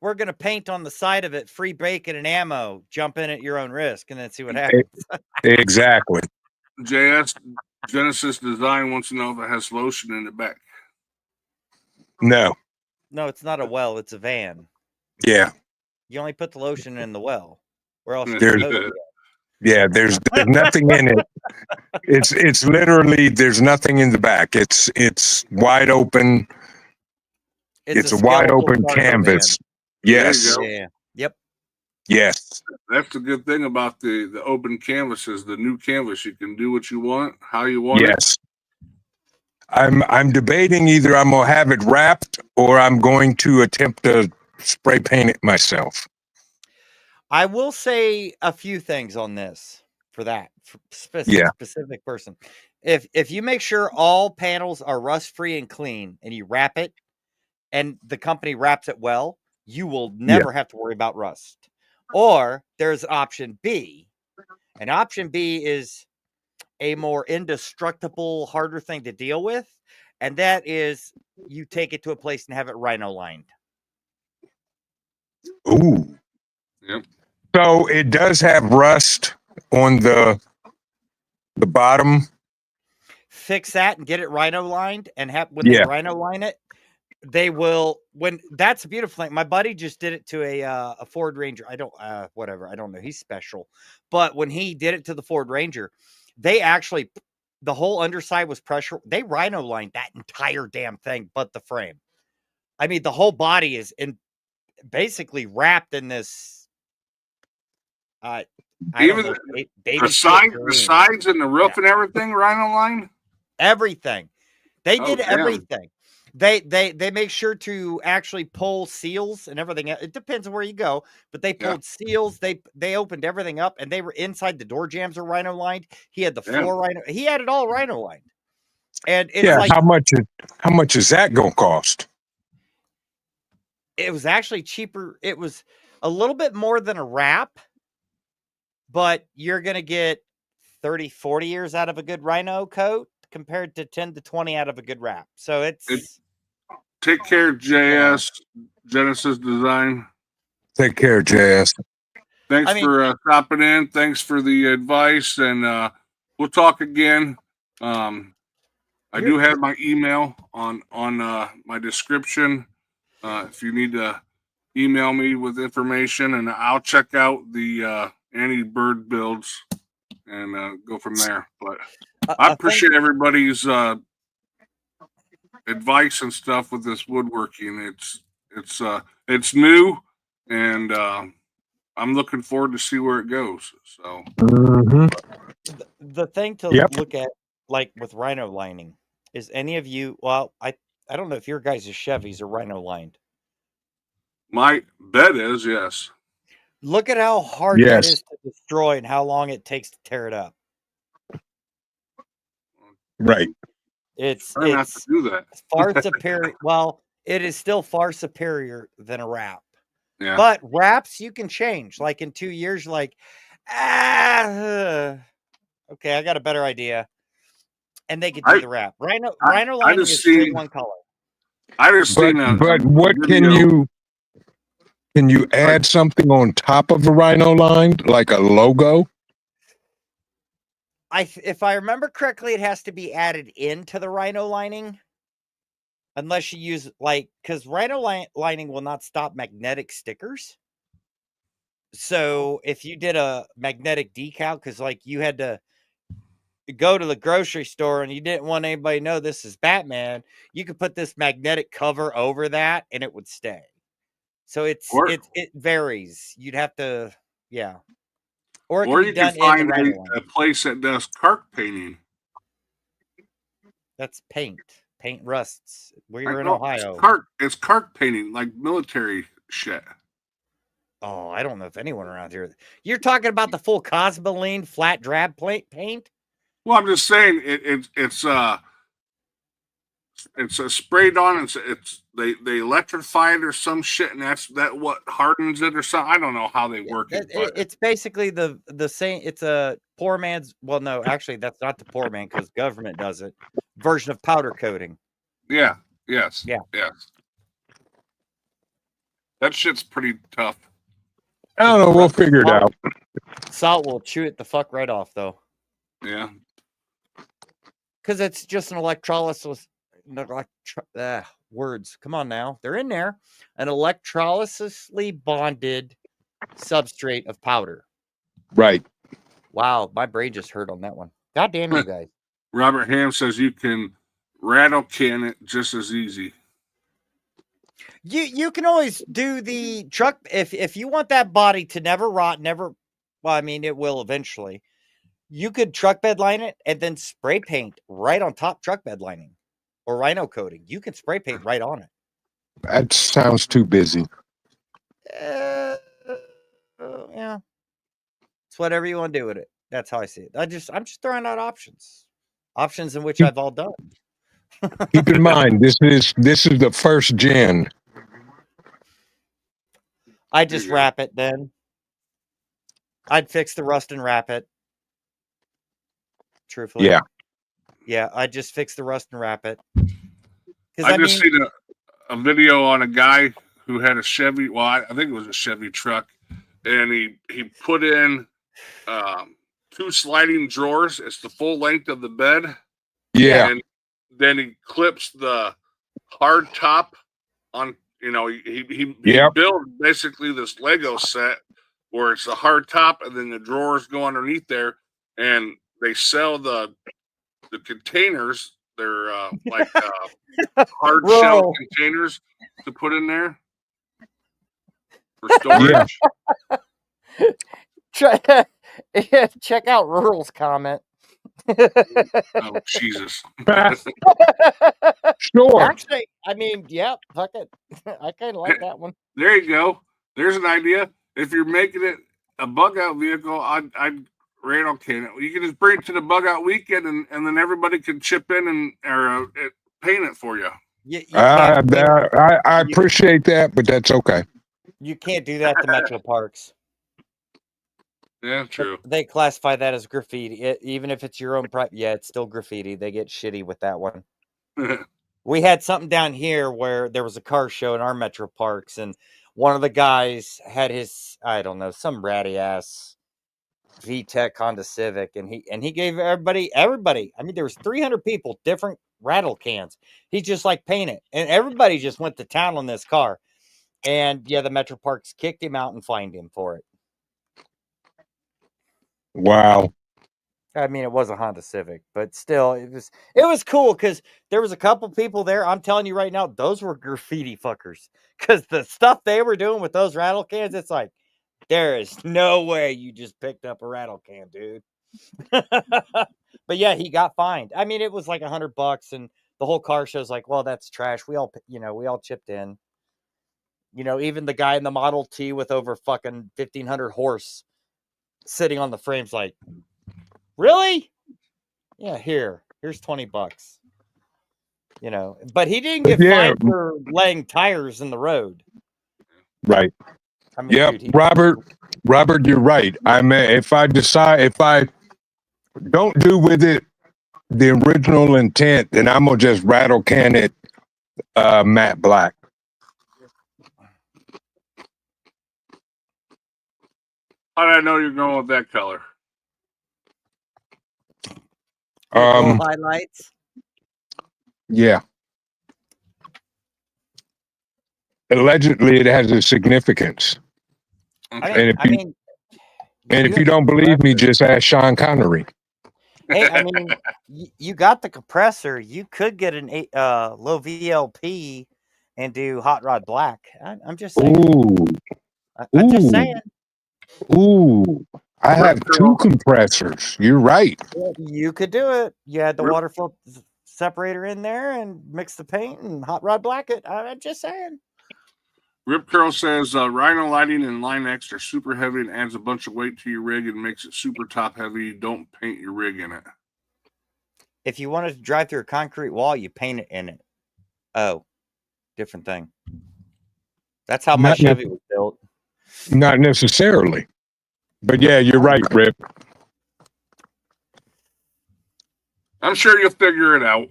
we're gonna paint on the side of it, free bacon and ammo, jump in at your own risk, and then see what happens. Exactly. JS Genesis Design wants to know if it has lotion in the back. No. No, it's not a well, it's a van. Yeah. You only put the lotion in the well. Where else? There's you supposed to go? Yeah, there's nothing in it. It's literally there's nothing in the back. It's wide open. It's a wide skeletal open cargo canvas. There you Yes. go. van. Yeah. Yep. Yes. That's the good thing about the open canvases, the new canvas. You can do what you want, how you want it. Yes. I'm debating either I'm gonna have it wrapped or I'm going to attempt to spray paint it myself. I will say a few things on this for that Yeah. specific person. If you make sure all panels are rust free and clean and you wrap it and the company wraps it well, you will never have to worry about rust. Or there's option B. And option B is a more indestructible, harder thing to deal with. And that is you take it to a place and have it rhino lined. Ooh. Yep. So it does have rust on the bottom. Fix that and get it rhino lined, and when Yeah. they rhino line it, they will. When that's a beautiful thing. My buddy just did it to a Ford Ranger. I don't whatever. I don't know. He's special, but when he did it to the Ford Ranger, they actually the whole underside was pressure. They rhino lined that entire damn thing, but the frame. I mean, the whole body is basically wrapped in this. I Even don't know, baby The sides and the roof and everything, rhino line. everything. They Oh, did damn. everything. They make sure to actually pull seals and everything. It depends on where you go, but they pulled seals. They opened everything up, and they were inside the door jambs are rhino lined. He had the floor rhino. He had it all rhino lined. And it's like how much is that gonna cost? it was actually cheaper. It was a little bit more than a wrap, but you're gonna get 30, 40 years out of a good rhino coat compared to 10 to 20 out of a good wrap. So it's Take care, JS Genesis Design. Take care, JS. Thanks I mean- for stopping in. Thanks for the advice, and we'll talk again. I do have my email on my description. If you need to email me with information, and I'll check out the Annie Bird builds and go from there. But I appreciate everybody's advice and stuff with this woodworking. It's new, and I'm looking forward to see where it goes. So the thing to Yep. look at, like with rhino lining, is any of you? Well, I don't know if your guys' Chevys are rhino lined. my bet is yes. Look at how hard that Yes. is to destroy and how long it takes to tear it up. Right. It's Try not to do that. far superior. Well, it is still far superior than a wrap. Yeah. But wraps you can change. Like in 2 years, you're like, okay, I got a better idea. and they could do I- the wrap. Rhino I lining just is straight seen- one color. I just But seen a what video. can you add something on top of a rhino line like a logo? If I remember correctly, it has to be added into the Rhino lining, unless you use because Rhino lining will not stop magnetic stickers. So if you did a magnetic decal, because like you had to go to the grocery store and you didn't want anybody to know this is Batman, you could put this magnetic cover over that and it would stay. So it varies. You'd have to, yeah. Or it Or can you be done can find in the Rhino a line. place that does cart painting. That's paint. Paint rusts. We're Like, in no, Ohio. It's cart painting, like military shit. Oh, I don't know if anyone around here. You're talking about the full Cosmoline flat drab paint? Well, I'm just saying it's sprayed on. They electrify it or some shit, and that's what hardens it or something. I don't know how they work it, but It's basically the same. It's a poor man's. Well, no, actually, that's not the poor man because government does it. Version of powder coating. yeah, yes, Yeah. yes. That shit's pretty tough. I don't know. We'll figure it out. Salt will chew it the fuck right off, though, Yeah, because it's just an electrolysis. Words, come on now, they're in there. An electrolysisly bonded substrate of powder. Right. Wow, my brain just hurt on that one. God damn you guys. Robert Ham says you can rattle can it just as easy. You can always do the truck if you want that body to never rot, well, I mean it will eventually. You could truck bed line it and then spray paint right on top truck bed lining or rhino coating. You can spray paint right on it. That sounds too busy. Yeah. It's whatever you want to do with it. That's how I see it. I'm just throwing out options. Options in which I've all done. Keep in mind, this is the first gen. I just wrap it then. I'd fix the rust and wrap it. Truthfully. Yeah. Yeah, I just fix the rust and wrap it. I just seen a video on a guy who had a Chevy. Well, I think it was a Chevy truck, and he put in 2 sliding drawers. It's the full length of the bed. Yeah. And then he clips the hard top on. You know, he built basically this Lego set where it's a hard top, and then the drawers go underneath there, and they sell the containers. They're like hard shell containers to put in there for storage. Check out Rural's comment. Oh, Jesus. Sure. Actually, I mean, yeah, fuck it. I kind of like that one. There you go. There's an idea. If you're making it a bug out vehicle, I'd radar can it. You can just bring it to the bug out weekend, and then everybody can chip in and paint it for you. I appreciate that, but that's okay. You can't do that to Metro Parks. Yeah, true. They classify that as graffiti, even if it's your own private. Yeah, it's still graffiti. They get shitty with that one. We had something down here where there was a car show in our Metro Parks, and one of the guys had his, I don't know, some ratty ass VTEC Honda Civic, and he gave everybody. I mean, there was 300 people, different rattle cans. He just like paint it, and everybody just went to town on this car. And yeah, the Metro Parks kicked him out and fined him for it. Wow. I mean, it was a Honda Civic, but still, it was cool because there was a couple people there. I'm telling you right now, those were graffiti fuckers because the stuff they were doing with those rattle cans, it's like, there is no way you just picked up a rattle can, dude. But yeah, he got fined. I mean, it was like $100, and the whole car show's like, well, that's trash. We all chipped in. You know, even the guy in the Model T with over fucking 1,500 horse sitting on the frame's like, really? Yeah, here's $20. You know, but he didn't get fined for laying tires in the road. Right. I mean, dude, Robert, you're right. I mean, if I don't do with it the original intent, then I'm gonna just rattle can it matte black. How did I know you're going with that color? Purple highlights. Yeah. Allegedly, it has a significance. Okay. And if you don't believe me, just ask Sean Connery. Hey, I mean, you got the compressor. You could get an low VLP and do hot rod black. I'm just saying. Ooh, I'm just saying. ooh. I have two compressors. You're right. You could do it. You had the water flow separator in there and mix the paint and hot rod black it. I'm just saying. Rip Curl says Rhino lighting and Line X are super heavy and adds a bunch of weight to your rig and makes it super top heavy. Don't paint your rig in it. If you wanted to drive through a concrete wall, you paint it in it. Oh, different thing. That's how my Chevy was built. Not necessarily. But yeah, you're right, Rip. I'm sure you'll figure it out.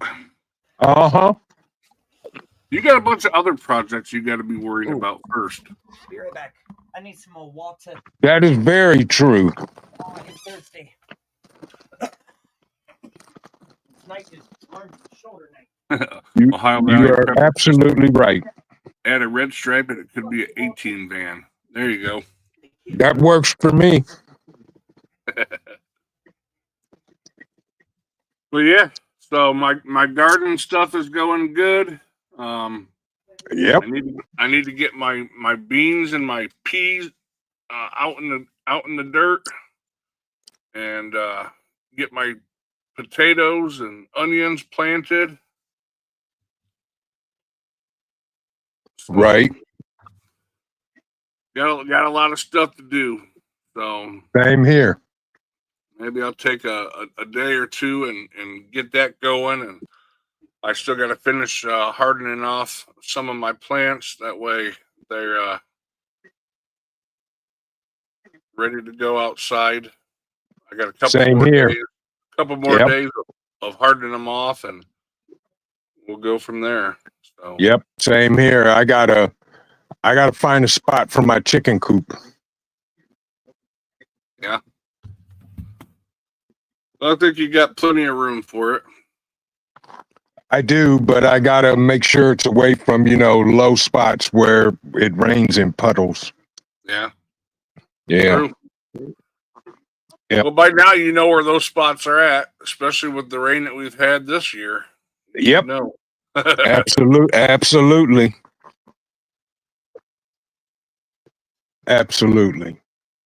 Uh-huh. You got a bunch of other projects you got to be worried about first. Be right back. I need some more water. That is very true. Oh, I'm thirsty. Night is shoulder night. You Ohio are absolutely right. Add a red stripe and it could be an 18 van. There you go. That works for me. But yeah, so my garden stuff is going good. Yep. I need to get my beans and my peas out in the dirt, and get my potatoes and onions planted. So, Right. Got a lot of stuff to do. So Same here. maybe I'll take a day or two and get that going. And I still got to finish hardening off some of my plants. That way they're ready to go outside. I got a couple Same more here. days, days of hardening them off, and we'll go from there. So Yep. Same here. I gotta find a spot for my chicken coop. yeah. I think you got plenty of room for it. I do, but I gotta make sure it's away from, low spots where it rains in puddles. Yeah. Yeah. True. Yep. Well, by now you know where those spots are at, especially with the rain that we've had this year. Yep. No. Absolutely.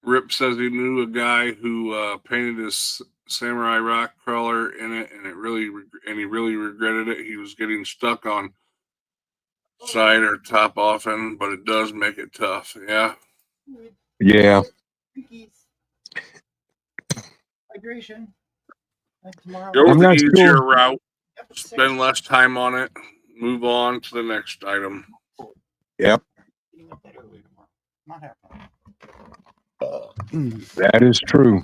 Rip says he knew a guy who painted his Samurai Rock crawler in it, and he really regretted it. He was getting stuck on side or top often, but it does make it tough. Yeah. Yeah. Hydration. Go with the not easier sure. route. Spend less time on it. Move on to the next item. Yep. That is true.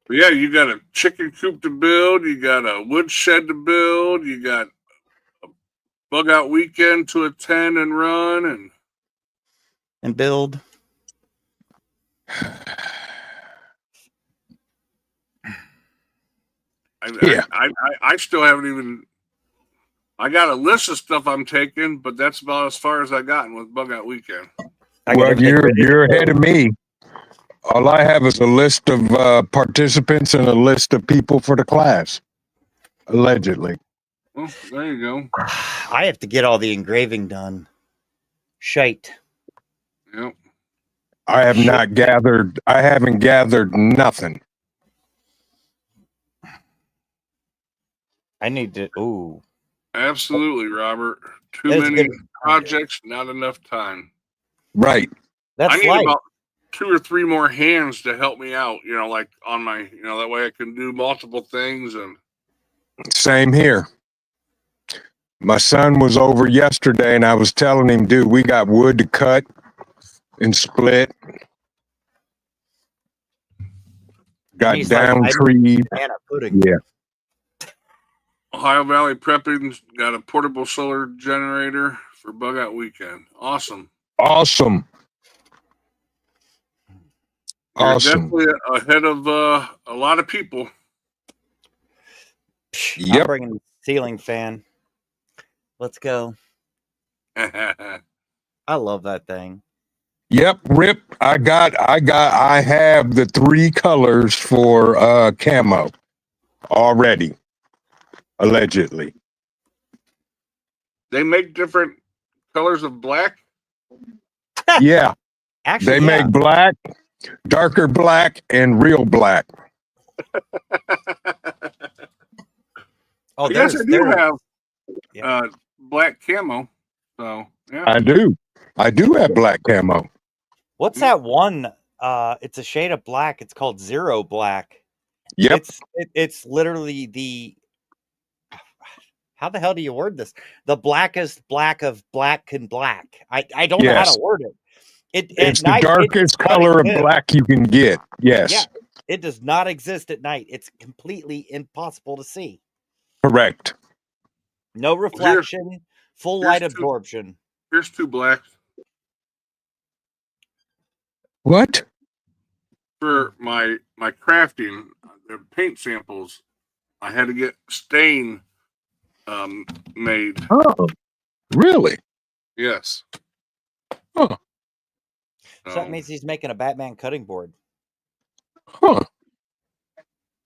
But yeah, you got a chicken coop to build. You got a wood shed to build. You got a bug out weekend to attend and run and build. I still haven't even. I got a list of stuff I'm taking, but that's about as far as I gotten with bug out weekend. Well, you're ahead of me. All I have is a list of participants and a list of people for the class, allegedly. Well, there you go. I have to get all the engraving done. Shite. Yep. I haven't gathered nothing. I need to. Ooh. Absolutely, Robert. Too many projects, not enough time. Right. That's I need life. about 2 or 3 more hands to help me out, like on my, that way I can do multiple things. And Same here. My son was over yesterday and I was telling him, dude, we got wood to cut and split. got He's like, down I need trees. banana pudding. Yeah. Ohio Valley Prepping's got a portable solar generator for bug out weekend. Awesome. Awesome. You're Awesome. definitely ahead of a lot of people. I'm Yep. bringing the ceiling fan. Let's go. There I love that thing. Yep, Rip. I have the 3 colors for camo already, allegedly. They make different colors of black. Yeah, Actually, they yeah. make black, darker black, and real black. Oh, Yes, I do have Yeah. black camo. So yeah, I do have black camo. What's that one? It's a shade of black. It's called Zero Black. Yep. It's literally the. How the hell do you word this? The blackest black of black and black. I don't know how Yes. to word it. It's the darkest color of black you can get. Yes. Yeah, it does not exist at night. It's completely impossible to see. Correct. No reflection, full light absorption. Here's 2 blacks What? for my crafting. The paint samples. I had to get stain made. Oh, really? Yes. Huh. So that means he's making a Batman cutting board. Huh.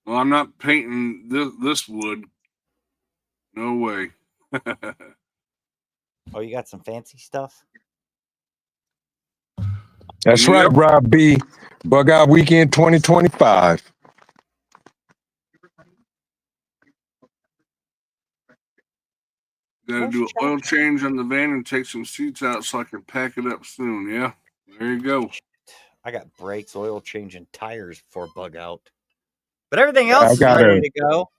Well, I'm not painting this wood. No way. Oh, you got some fancy stuff? That's right, Rob B. Bug Out Weekend 2025. Gotta do an oil change on the van and take some seats out so I can pack it up soon. Yeah. There you go. I got brakes, oil change, and tires for Bug Out. But everything else is gotta- ready to go.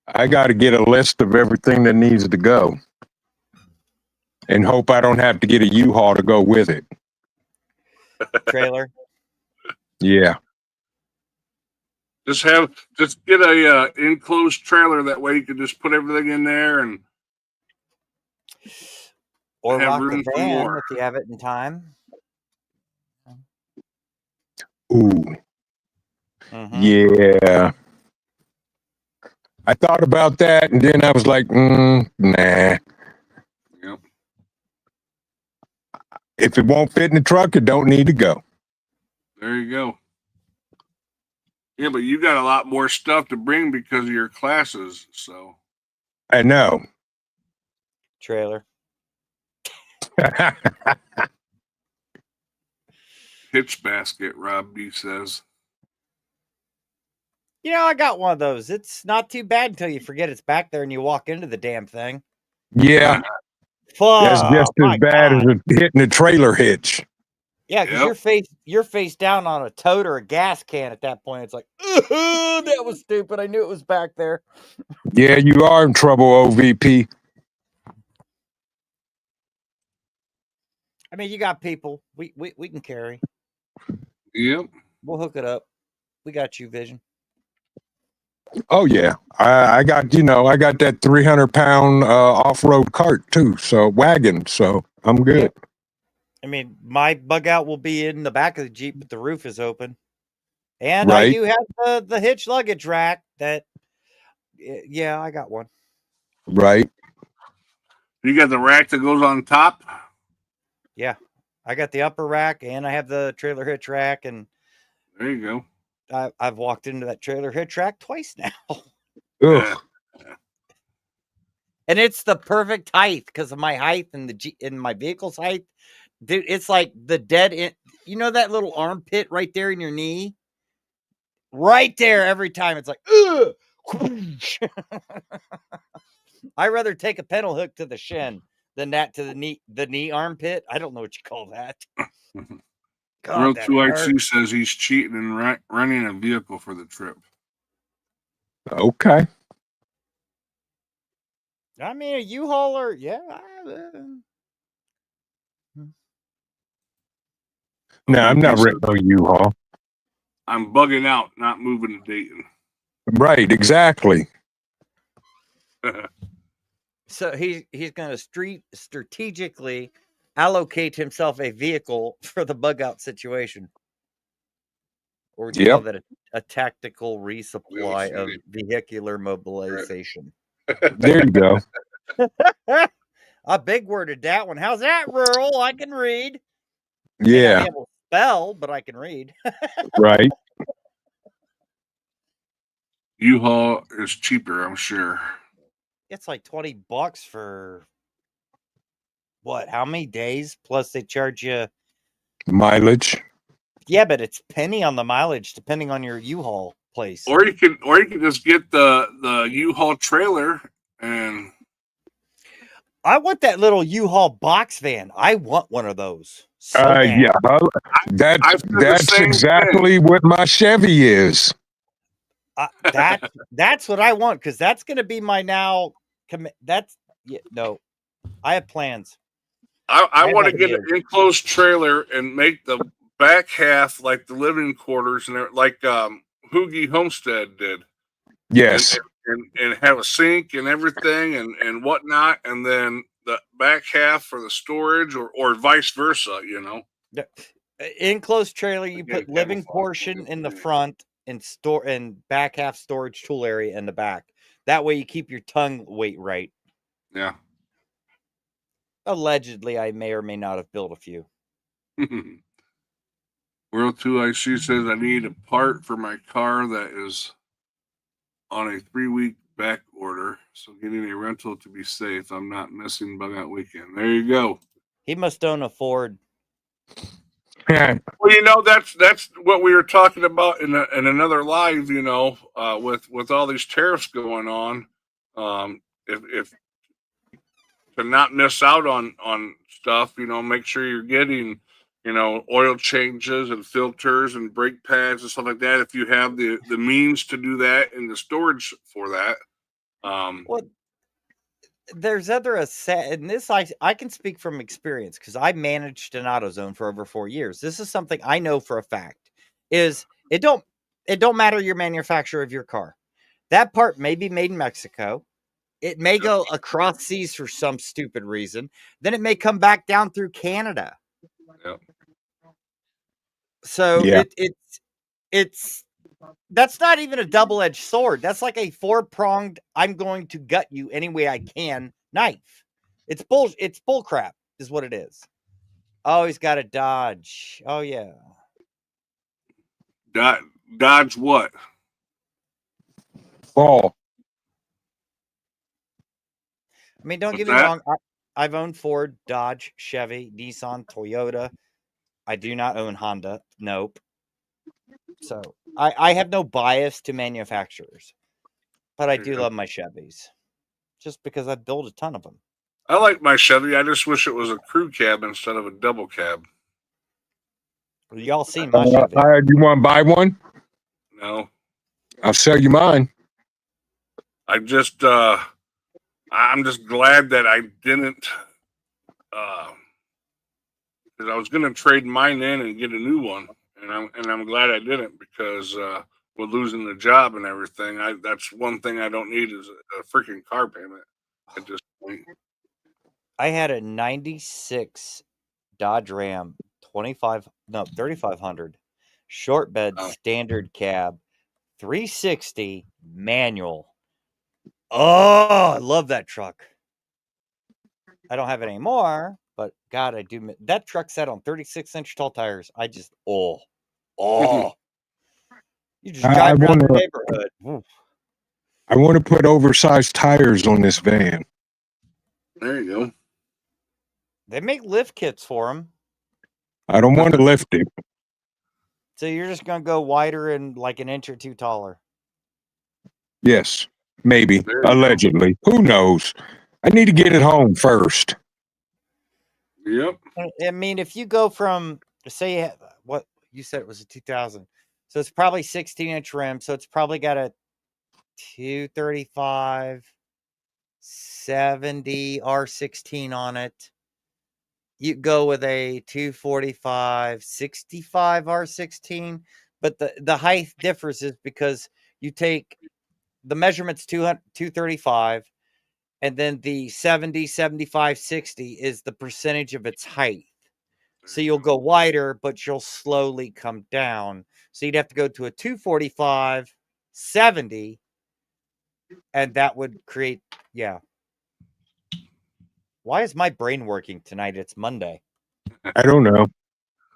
I got to get a list of everything that needs to go. And hope I don't have to get a U-Haul to go with it. Trailer. Yeah. Just get a enclosed trailer. That way you can just put everything in there and Or have rock room the for van more. if you have it in time. Ooh. Mhm. Yeah. I thought about that, and then I was like, nah. Yep. If it won't fit in the truck, it don't need to go. There you go. Yeah, but you got a lot more stuff to bring because of your classes. So I know. Trailer. hitch basket, Rob B says. You know, I got one of those. It's not too bad until you forget it's back there and you walk into the damn thing. Yeah. That's just as bad as hitting a trailer hitch. Yeah, because you're face down on a tote or a gas can at that point. It's like, that was stupid. I knew it was back there. Yeah, you are in trouble, OVP. I mean, you got people. We can carry. Yep. We'll hook it up. We got you, Vision. Oh yeah, I got that 300-pound off-road cart too, so wagon. So I'm good. I mean, my bug out will be in the back of the Jeep, but the roof is open, and Right. I do have the hitch luggage rack. That, yeah, I got one. Right. You got the rack that goes on top. Yeah, I got the upper rack, and I have the trailer hitch rack, and There you go. I've walked into that trailer hitch rack twice now. Ugh. And it's the perfect height because of my height and in my vehicle's height. Dude, it's like the dead end. You know that little armpit right there in your knee? Right there every time. It's like, ugh. I'd rather take a pedal hook to the shin than that to the knee armpit. I don't know what you call that. God, Real that 2IC hurts. says he's cheating and running a vehicle for the trip. Okay. I mean, a U-Hauler, yeah. No, I'm not renting no U-Haul. I'm bugging out, not moving to Dayton. Right, exactly. So he's going to strategically allocate himself a vehicle for the bug out situation. Or would you call Yep. that a tactical resupply of vehicular mobilization? There you go. A big worded that one. How's that, rural? I can read. May not Yeah, be able to spell, but I can read. right. U-Haul is cheaper, I'm sure. It's like $20 for what? How many days? Plus they charge you. Mileage. Yeah, but it's penny on the mileage depending on your U-Haul place. Or you can just get the U-Haul trailer and I want that little U-Haul box van. I want one of those. So bad. Yeah, I've said the that's same exactly what my Chevy is. That's what I want because that's going to be my now. No, I have plans. I want to get an enclosed trailer and make the back half like the living quarters and like Hoogie Homestead did. Yes. And have a sink and everything and whatnot, and then the back half for the storage or vice versa, you know. Enclosed trailer, you put living portion in the front and back half storage tool area in the back. That way you keep your tongue weight right. Yeah. Allegedly, I may or may not have built a few. World 2 IC says I need a part for my car that is on a 3-week back order, so getting a rental to be safe. I'm not missing bug out weekend. There you go. He must own a Ford. Well, you know, that's what we were talking about in another live. You know, with all these tariffs going on, if to not miss out on stuff, you know, make sure you're getting, you know, oil changes and filters and brake pads and stuff like that. If you have the means to do that and the storage for that. Well, there's and this I can speak from experience because I managed an AutoZone for over 4 years. This is something I know for a fact. Is it don't matter your manufacturer of your car. That part may be made in Mexico. It may go across seas for some stupid reason. Then it may come back down through Canada. Yep. So it's that's not even a double-edged sword. That's like a 4-pronged, I'm going to gut you any way I can knife. It's bull crap is what it is. Oh, he's got a Dodge. Oh, yeah. Dodge what? Fall. I mean, don't get me wrong. I've owned Ford, Dodge, Chevy, Nissan, Toyota. I do not own Honda. Nope. So I have no bias to manufacturers, but I do love my Chevys just because I built a ton of them. I like my Chevy. I just wish it was a crew cab instead of a double cab. Y'all seen my Chevy? You want to buy one? No. I'll sell you mine. I'm just glad that I didn't, because I was going to trade mine in and get a new one, and I'm glad I didn't because with losing the job and everything, that's one thing I don't need is a freaking car payment at this point. I had a 96 Dodge Ram 3500 short bed standard cab 360 manual. Oh, I love that truck. I don't have it anymore, but God, I do. That truck sat on 36-inch tall tires. I just, you just drive around the neighborhood. I want to put oversized tires on this van. There you go. They make lift kits for them. I don't want to lift it. So you're just going to go wider and like an inch or two taller. Yes, maybe. Allegedly. Who knows? I need to get it home first. Yep. I mean, if you go from, say, what you said it was a 2000. So it's probably 16-inch rim. So it's probably got a 235, 70 R16 on it. You go with a 245, 65 R16. but the height differs is because you take the measurements 235, and then the 70, 75, 60 is the percentage of its height. So you'll go wider, but you'll slowly come down. So you'd have to go to a 245, 70, and that would create, yeah. Why is my brain working tonight? It's Monday. I don't know.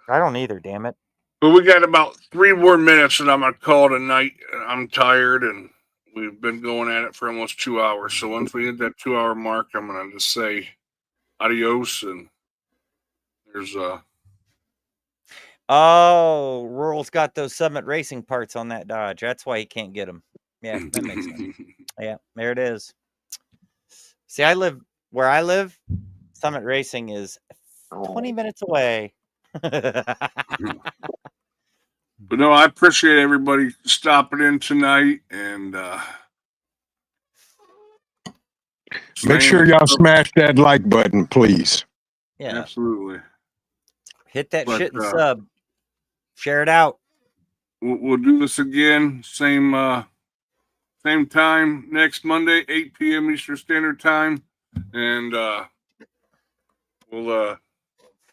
I don't either, damn it. But we got about 3 more minutes, and I'm gonna call tonight. I'm tired, and we've been going at it for almost 2 hours. So once we hit that 2-hour mark, I'm gonna just say adios. And there's Oh, Rural's got those Summit Racing parts on that Dodge. That's why he can't get them. Yeah, that makes sense. Yeah, there it is. See, I live where I live. Summit Racing is 20 minutes away. But no, I appreciate everybody stopping in tonight, and Make sure y'all smash that like button, please. Yeah, Absolutely. hit that But, shit and sub. Share it out. We'll do this again, same time next Monday, 8 p.m. Eastern Standard Time, and we'll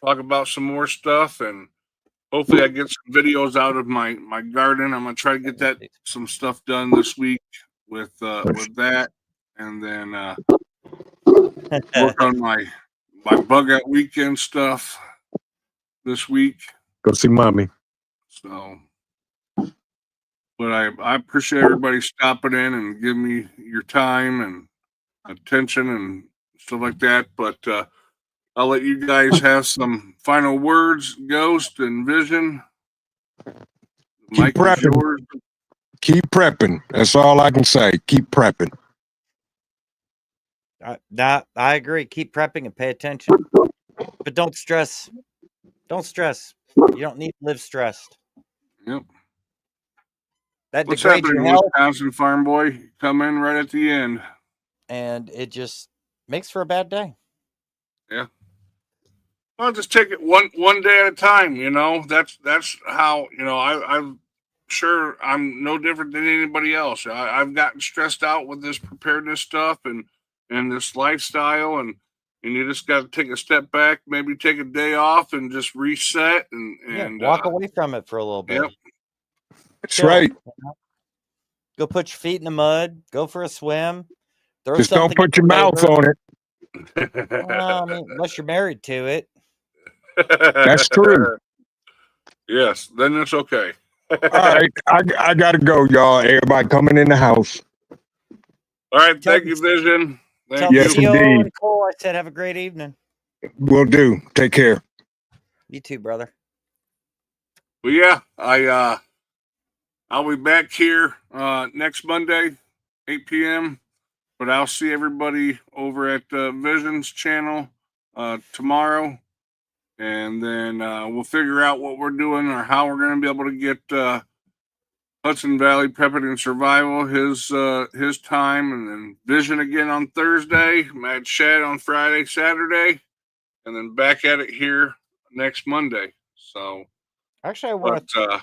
talk about some more stuff, and hopefully I get some videos out of my garden. I'm gonna try to get some stuff done this week with that, and then work on my bug out weekend stuff this week. Go see mommy. So, but I appreciate everybody stopping in and giving me your time and attention and stuff like that. But I'll let you guys have some final words, Ghost and Vision. Keep prepping. Keep prepping. That's all I can say. Keep prepping. I agree. Keep prepping and pay attention, but don't stress. Don't stress. You don't need to live stressed. Yep. That What's degrades happening, your health, Wisconsin Farm Boy? Come in right at the end. and it just makes for a bad day. Yeah. Well, just take it one day at a time. You know, that's how, you know, I'm sure I'm no different than anybody else. I've gotten stressed out with this preparedness stuff and this lifestyle, and you just got to take a step back, maybe take a day off and just reset and walk away from it for a little bit. Yep. That's Chill. right. Go put your feet in the mud. Go for a swim. Throw Just don't something put in your the mouth river. on it. Well, I mean, unless you're married to it. That's true. Yes, then it's okay. All right. I got to go, y'all. Everybody coming in the house. All right. Thank you, Vision. Tell Thank Yes, you. Theo indeed. and Cole I said have a great evening. Will do. Take care. You too, brother. Well, yeah, I'll be back here next Monday, 8 p.m. But I'll see everybody over at Vision's channel tomorrow, and then we'll figure out what we're doing or how we're going to be able to get Hudson Valley Prepping and Survival his time, and then Vision again on Thursday, Mad Shad on Friday, Saturday, and then back at it here next Monday. So, Actually, I want but to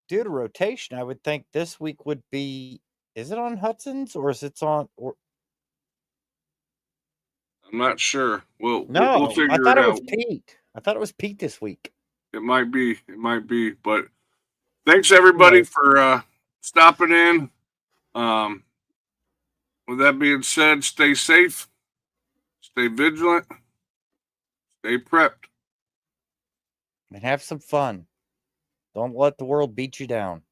do the rotation. I would think this week would be. Is it on Hudson's or is it on? Or I'm not sure. We'll no, figure I thought it it was out. Pete. I thought it was Pete this week. It might be. But thanks everybody for stopping in. With that being said, stay safe, stay vigilant, stay prepped. And have some fun. Don't let the world beat you down.